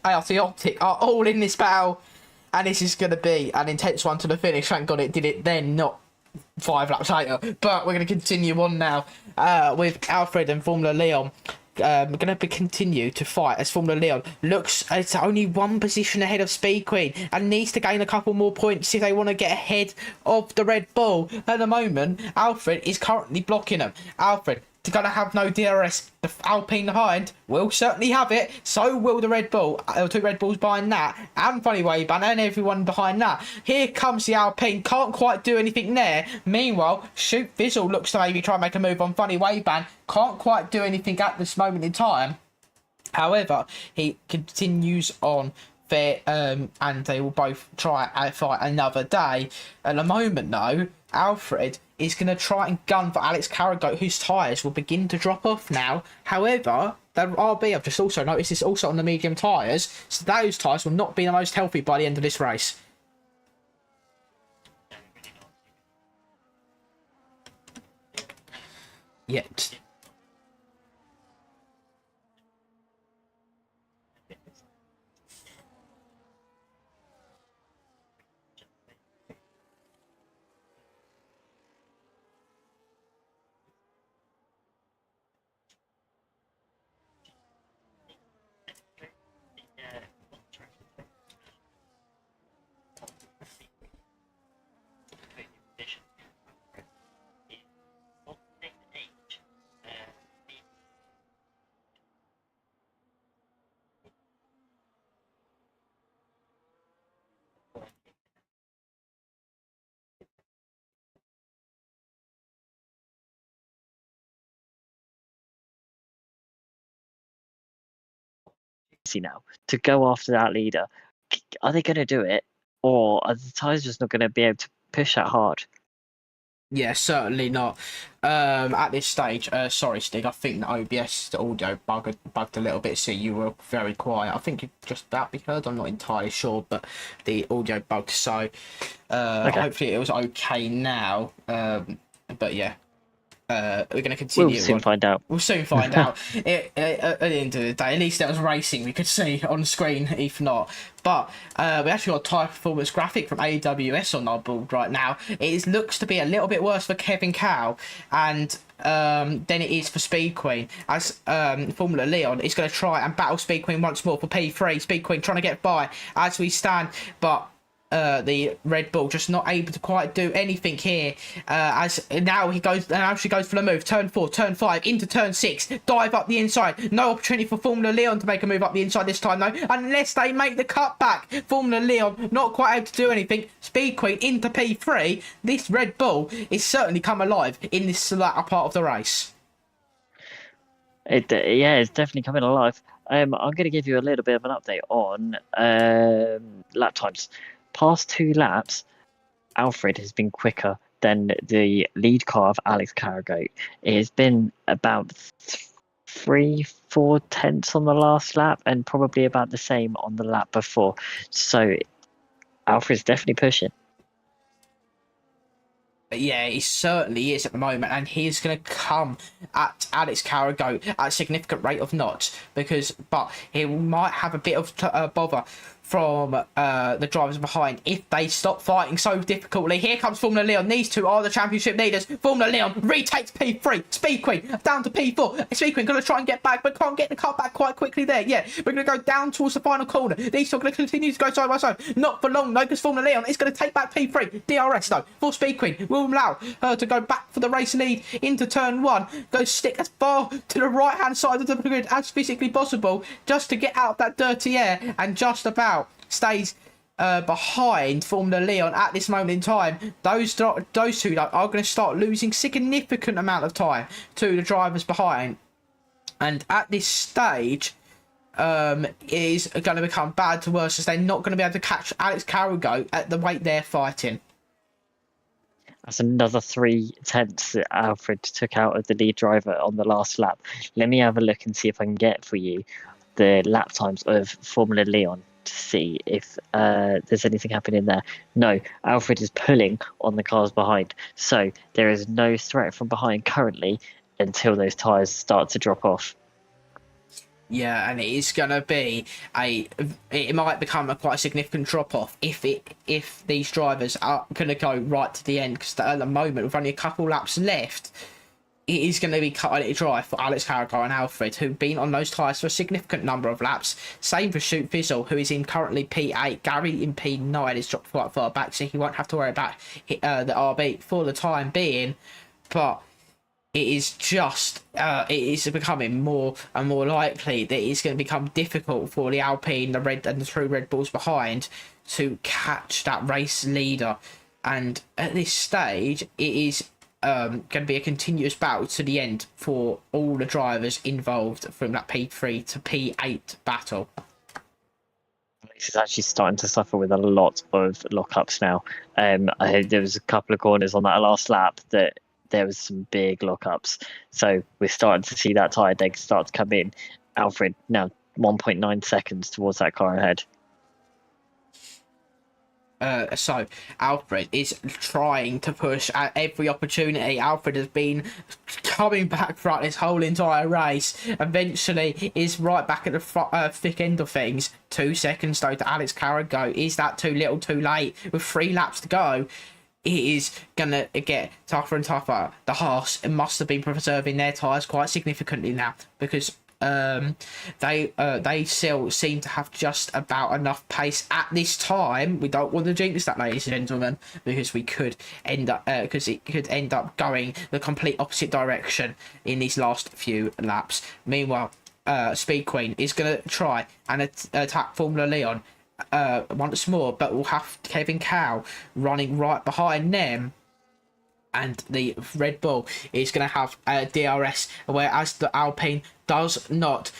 Optic are all in this battle, and this is going to be an intense one to the finish. Thank God it did it then, not 5 laps later. But we're going to continue on now with Alfred and Formula Leon. We're going to continue to fight as Formula Leon looks it's only 1 position ahead of Speed Queen and needs to gain a couple more points if they want to get ahead of the Red Bull. At the moment, Alfred is currently blocking them. Alfred going to have no DRS. The Alpine behind will certainly have it. So will the Red Bull. 2 Red Bulls behind that. And Funny Way Banner and everyone behind that. Here comes the Alpine. Can't quite do anything there. Meanwhile, Shoot Fizzle looks to maybe try and make a move on Funny Way Ban. Can't quite do anything at this moment in time. However, he continues on and they will both try and fight another day. At the moment, though, Alfred is going to try and gun for Alex Carragher, whose tyres will begin to drop off now. However, the RB, I've just also noticed, is also on the medium tyres, so those tyres will not be the most healthy by the end of this race. Yet. Now to go after that leader. Are they going to do it, or are the tyres just not going to be able to push that hard? Yeah, certainly not. At this stage, sorry, Stig, I think the OBS, the audio bugged a little bit, so you were very quiet. I think you just about be heard. I'm not entirely sure, but the audio bugged, so Okay. hopefully it was okay now. But yeah. We're going to continue. We'll soon find out. We'll soon find out. At the end of the day, at least there was racing we could see on screen, if not. But we actually got a tyre performance graphic from AWS on our board right now. It looks to be a little bit worse for Kevin Cow and than it is for Speed Queen, as Formula Leon is going to try and battle Speed Queen once more for P3. Speed Queen trying to get by as we stand, but the Red Bull just not able to quite do anything here, as now she goes for the move. Turn 4, turn 5, into turn 6, dive up the inside. No opportunity for Formula Leon to make a move up the inside this time though, unless they make the cut back. Formula Leon not quite able to do anything. Speed Queen into P3. This Red Bull is certainly come alive in this latter part of the race. It's definitely coming alive. I'm going to give you a little bit of an update on lap times. Past 2 laps, Alfred has been quicker than the lead car of Alex Carragher. It has been about 3-4 tenths on the last lap, and probably about the same on the lap before. So Alfred's definitely pushing. Yeah, he certainly is at the moment, and he's going to come at Alex Carragher at a significant rate of knots, but he might have a bit of bother from the drivers behind if they stop fighting so difficultly. Here comes Formula Leon. These two are the championship leaders. Formula Leon retakes P3. Speed Queen down to P4. Speed Queen going to try and get back, but can't get the car back quite quickly there. Yeah, we're going to go down towards the final corner. These two are going to continue to go side by side. Not for long, though, because Formula Leon is going to take back P3. DRS, though, for Speed Queen will allow her to go back for the race lead into turn 1. Go stick as far to the right-hand side of the grid as physically possible, just to get out of that dirty air, and just about stays behind Formula Leon at this moment in time. Those two are going to start losing significant amount of time to the drivers behind, and at this stage is going to become bad to worse, as they're not going to be able to catch Alex Carragher at the weight they're fighting. That's another 3 tenths that Alfred took out of the lead driver on the last lap. Let me have a look and see if I can get for you the lap times of Formula Leon to see if there's anything happening there. No, Alfred is pulling on the cars behind, so there is no threat from behind currently until those tyres start to drop off. Yeah, and it is going to be it might become a quite significant drop off if these drivers are going to go right to the end, because at the moment with only a couple laps left, it is going to be cutting it dry for Alex Carragher and Alfred, who've been on those tyres for a significant number of laps. Same for Shoot Fizzle, who is in currently P8. Gary in P9 is dropped quite far back, so he won't have to worry about the RB for the time being. But it is just it is becoming more and more likely that it's going to become difficult for the Alpine, the Red and the true Red Bulls behind to catch that race leader. And at this stage, it is going to be a continuous battle to the end for all the drivers involved from that P3 to P8 battle. because it's actually starting to suffer with a lot of lockups now. I heard there was a couple of corners on that last lap that there was some big lockups. So we're starting to see that tyre deg start to come in. Alfred now 1.9 seconds towards that car ahead. So Alfred is trying to push at every opportunity. Alfred has been coming back throughout this whole entire race. Eventually is right back at the thick end of things. 2 seconds though to Alex Carragher. Is that too little too late? With 3 laps to go, it is gonna get tougher and tougher. The Haas must have been preserving their tyres quite significantly now, because they still seem to have just about enough pace at this time. We don't want to jinx that, ladies and gentlemen, because we could end up it could end up going the complete opposite direction in these last few laps. Meanwhile, Speed Queen is going to try and attack Formula Leon once more, but we'll have Kevin Cow running right behind them. And the Red Bull is going to have DRS, whereas the Alpine does not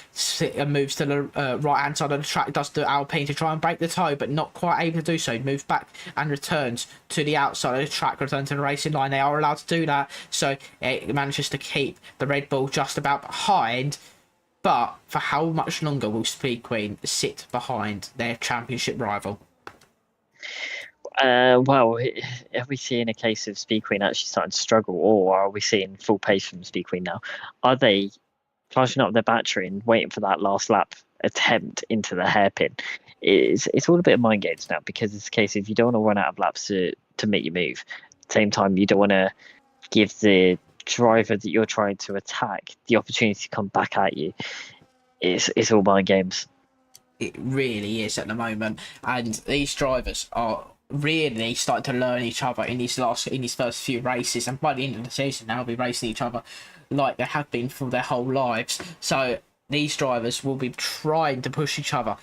moves to the right hand side of the track, does the Alpine to try and break the toe, but not quite able to do so. Moves back and returns to the outside of the track, returns to the racing line. They are allowed to do that, so it manages to keep the Red Bull just about behind. But for how much longer will Speed Queen sit behind their championship rival? Well, are we seeing a case of Speed Queen actually starting to struggle, or are we seeing full pace from Speed Queen now? Are they charging up their battery and waiting for that last lap attempt into the hairpin? It's all a bit of mind games now, because it's a case of you don't want to run out of laps to make your move. At the same time, you don't want to give the driver that you're trying to attack the opportunity to come back at you. It's all mind games. It really is at the moment, and these drivers are really starting to learn each other in these first few races, and by the end of the season they'll be racing each other like they have been for their whole lives. So these drivers will be trying to push each other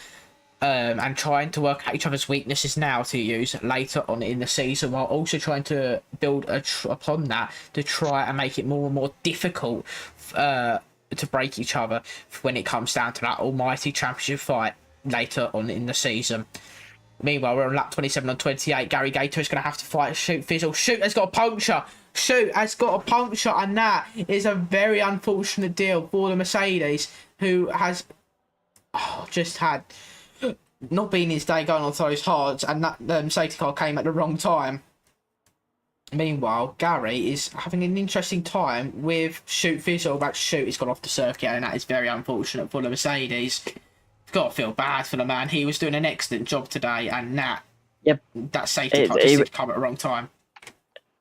and trying to work out each other's weaknesses now to use later on in the season, while also trying to build upon that to try and make it more and more difficult to break each other when it comes down to that almighty championship fight later on in the season. Meanwhile, we're on lap 27 on 28. Gary Gator is going to have to fight Shoot Fizzle. Shoot has got a puncture. Shoot has got a puncture, and that is a very unfortunate deal for the Mercedes, who has just had not been his day going on those hards, and that safety car came at the wrong time. Meanwhile, Gary is having an interesting time with Shoot Fizzle, but Shoot has gone off the circuit, and that is very unfortunate for the Mercedes. Got to feel bad for the man. He was doing an excellent job today, and that safety car just come at the wrong time.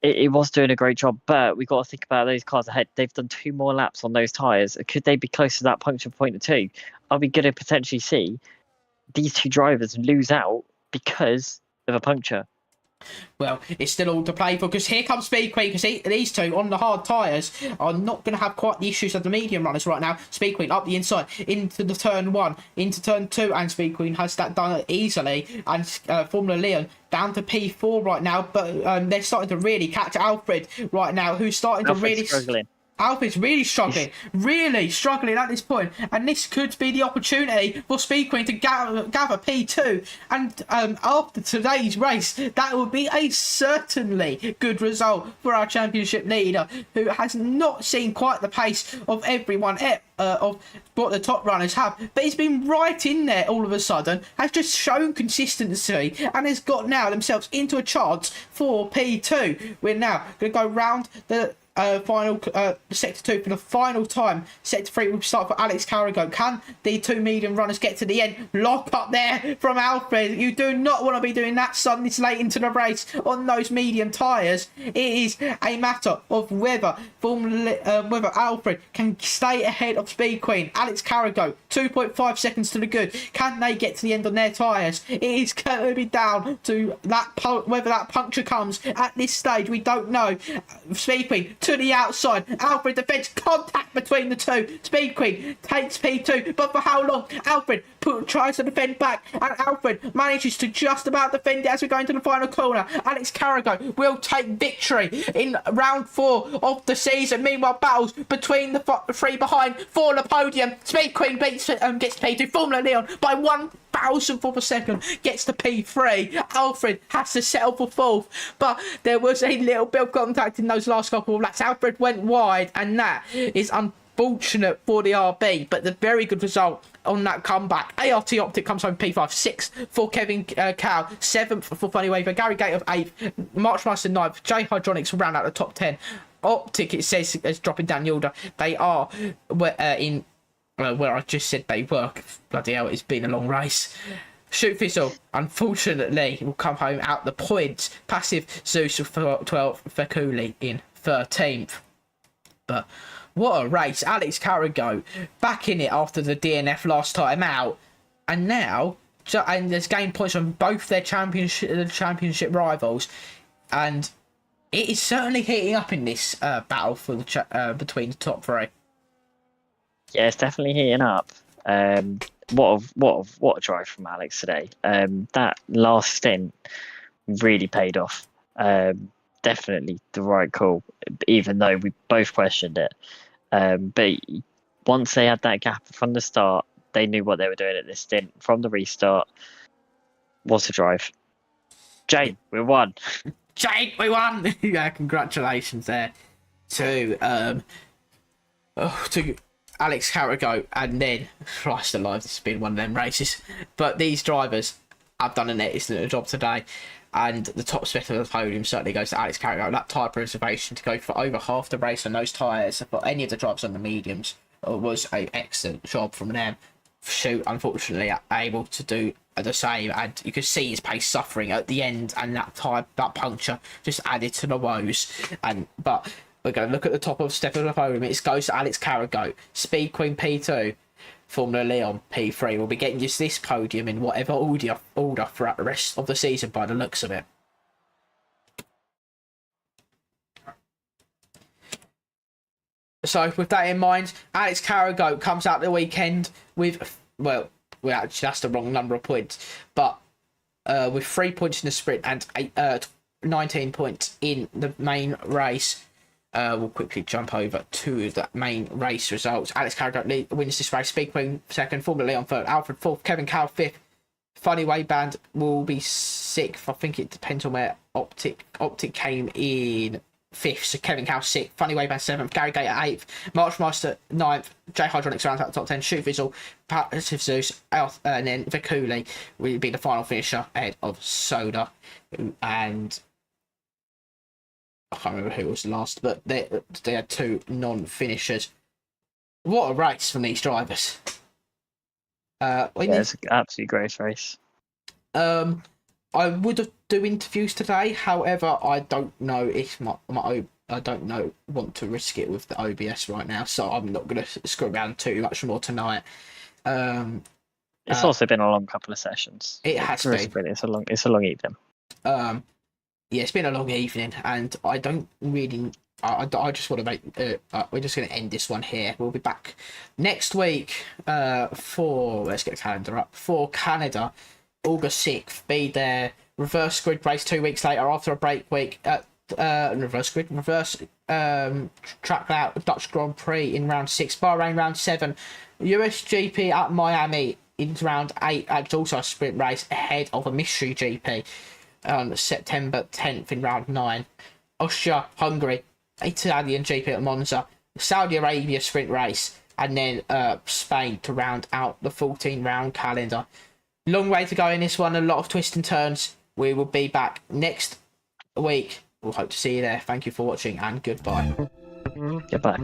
It was doing a great job, but we got to think about those cars ahead. They've done 2 more laps on those tyres. Could they be close to that puncture point or 2? Are we going to potentially see these 2 drivers lose out because of a puncture? Well, it's still all to play for, because here comes Speed Queen, because these 2 on the hard tyres are not going to have quite the issues of the medium runners right now. Speed Queen up the inside into the turn 1, into turn 2, and Speed Queen has that done easily, and Formula Leon down to P4 right now, but they're starting to really catch Alfred right now, who's starting to really struggling. Alfred's really struggling at this point, and this could be the opportunity for Speed Queen to gather P2. And after today's race, that would be a certainly good result for our championship leader, who has not seen quite the pace of everyone of what the top runners have, but he's been right in there all of a sudden, has just shown consistency, and has got now themselves into a chance for P2. We're now going to go round the final sector 2 for the final time. Sector 3 will start for Alex Carragher. Can the 2 medium runners get to the end? Lock up there from Alfred. You do not want to be doing that, son, this late into the race on those medium tyres. It is a matter of whether Alfred can stay ahead of Speed Queen. Alex Carragher, 2.5 seconds to the good. Can they get to the end on their tyres? It is going to be down to that whether that puncture comes at this stage. We don't know. Speed Queen to the outside. Alfred defends, contact between the 2. Speed Queen takes P2, but for how long? Alfred tries to defend back, and Alfred manages to just about defend it as we go into the final corner. Alex Carragher will take victory in round 4 of the season. Meanwhile, battles between the three behind for the podium. Speed Queen gets P2. Formula Leon by 1,000th of a second gets the P3. Alfred has to settle for 4th, but there was a little bit of contact in those last couple of laps. Alfred went wide, and that is unfortunate for the RB, but the very good result on that comeback. ART Optic comes home P5, 6th for Kevin Cow, 7th for Funny Waver, Gary Gator 8th, Marchmaster 9th, J Hydronics round out the top 10. Optic, it says, is dropping down the order. They are in where I just said they were. Bloody hell, it's been a long race. Shoot Fizzle, unfortunately, will come home out the points. Passive Zeus for 12th, Fakuli in 13th. But what a race. Alex Carragher back in it after the DNF last time out. And now, and there's gained points from both their championship rivals. And it is certainly heating up in this battle for the between the top 3. Yeah, it's definitely heating up. What a drive from Alex today. That last stint really paid off. Definitely the right call, even though we both questioned it. But once they had that gap from the start, they knew what they were doing at this stint. From the restart, what's a drive? Jane, we won. Jane, we won. Yeah, congratulations there to Alex Carragher, and then Christ alive, this has been one of them races. But these drivers have done an excellent job today, and the top split of the podium certainly goes to Alex Carragher. That tyre preservation to go for over half the race on those tyres for any of the drivers on the mediums was an excellent job from them. Shoot, unfortunately, able to do the same, and you could see his pace suffering at the end, and that puncture just added to the woes. But we're going to look at the top of step of the podium. It goes to Alex Carragher, Speed Queen P2, Formula Leon P3. We'll be getting used to this podium in whatever order throughout the rest of the season by the looks of it. So with that in mind, Alex Carragher comes out the weekend with, well, actually that's the wrong number of points, but with 3 points in the sprint and 19 points in the main race. We'll quickly jump over to the main race results. Alex Carragher wins this race. Speed Queen 2nd, Formula Leon 3rd, Alfred 4th, Kevin Cow 5th. Funny Way Band will be 6th. I think it depends on where Optic came in 5th. So Kevin Cow 6th, Funny Way Band 7th, Gary Gator 8th, Marchmaster 9th, J Hydronics rounds out the top 10, Shoot Fizzle, Passive Zeus, and then Vikuli will be the final finisher ahead of Soda. And I can't remember who was last, but they had 2 non-finishers. What a race from these drivers! It's an absolutely great race. I would do interviews today, however, I don't know if I don't know want to risk it with the OBS right now, so I'm not going to screw around too much more tonight. It's also been a long couple of sessions. It has been. It's a long evening. Yeah, it's been a long evening, and I don't really. I just want to make. We're just going to end this one here. We'll be back next week for. Let's get the calendar up for Canada, August 6th. Be there. Reverse grid race 2 weeks later after a break week. Reverse track out Dutch Grand Prix in round 6. Bahrain round 7. USGP at Miami in round 8. It's also a sprint race ahead of a mystery GP. On September 10th in round 9. Austria, Hungary, Italian GP at Monza, Saudi Arabia sprint race, and then Spain to round out the 14-round calendar. Long way to go in this one, a lot of twists and turns. We will be back next week. We'll hope to see you there. Thank you for watching, and goodbye. Goodbye.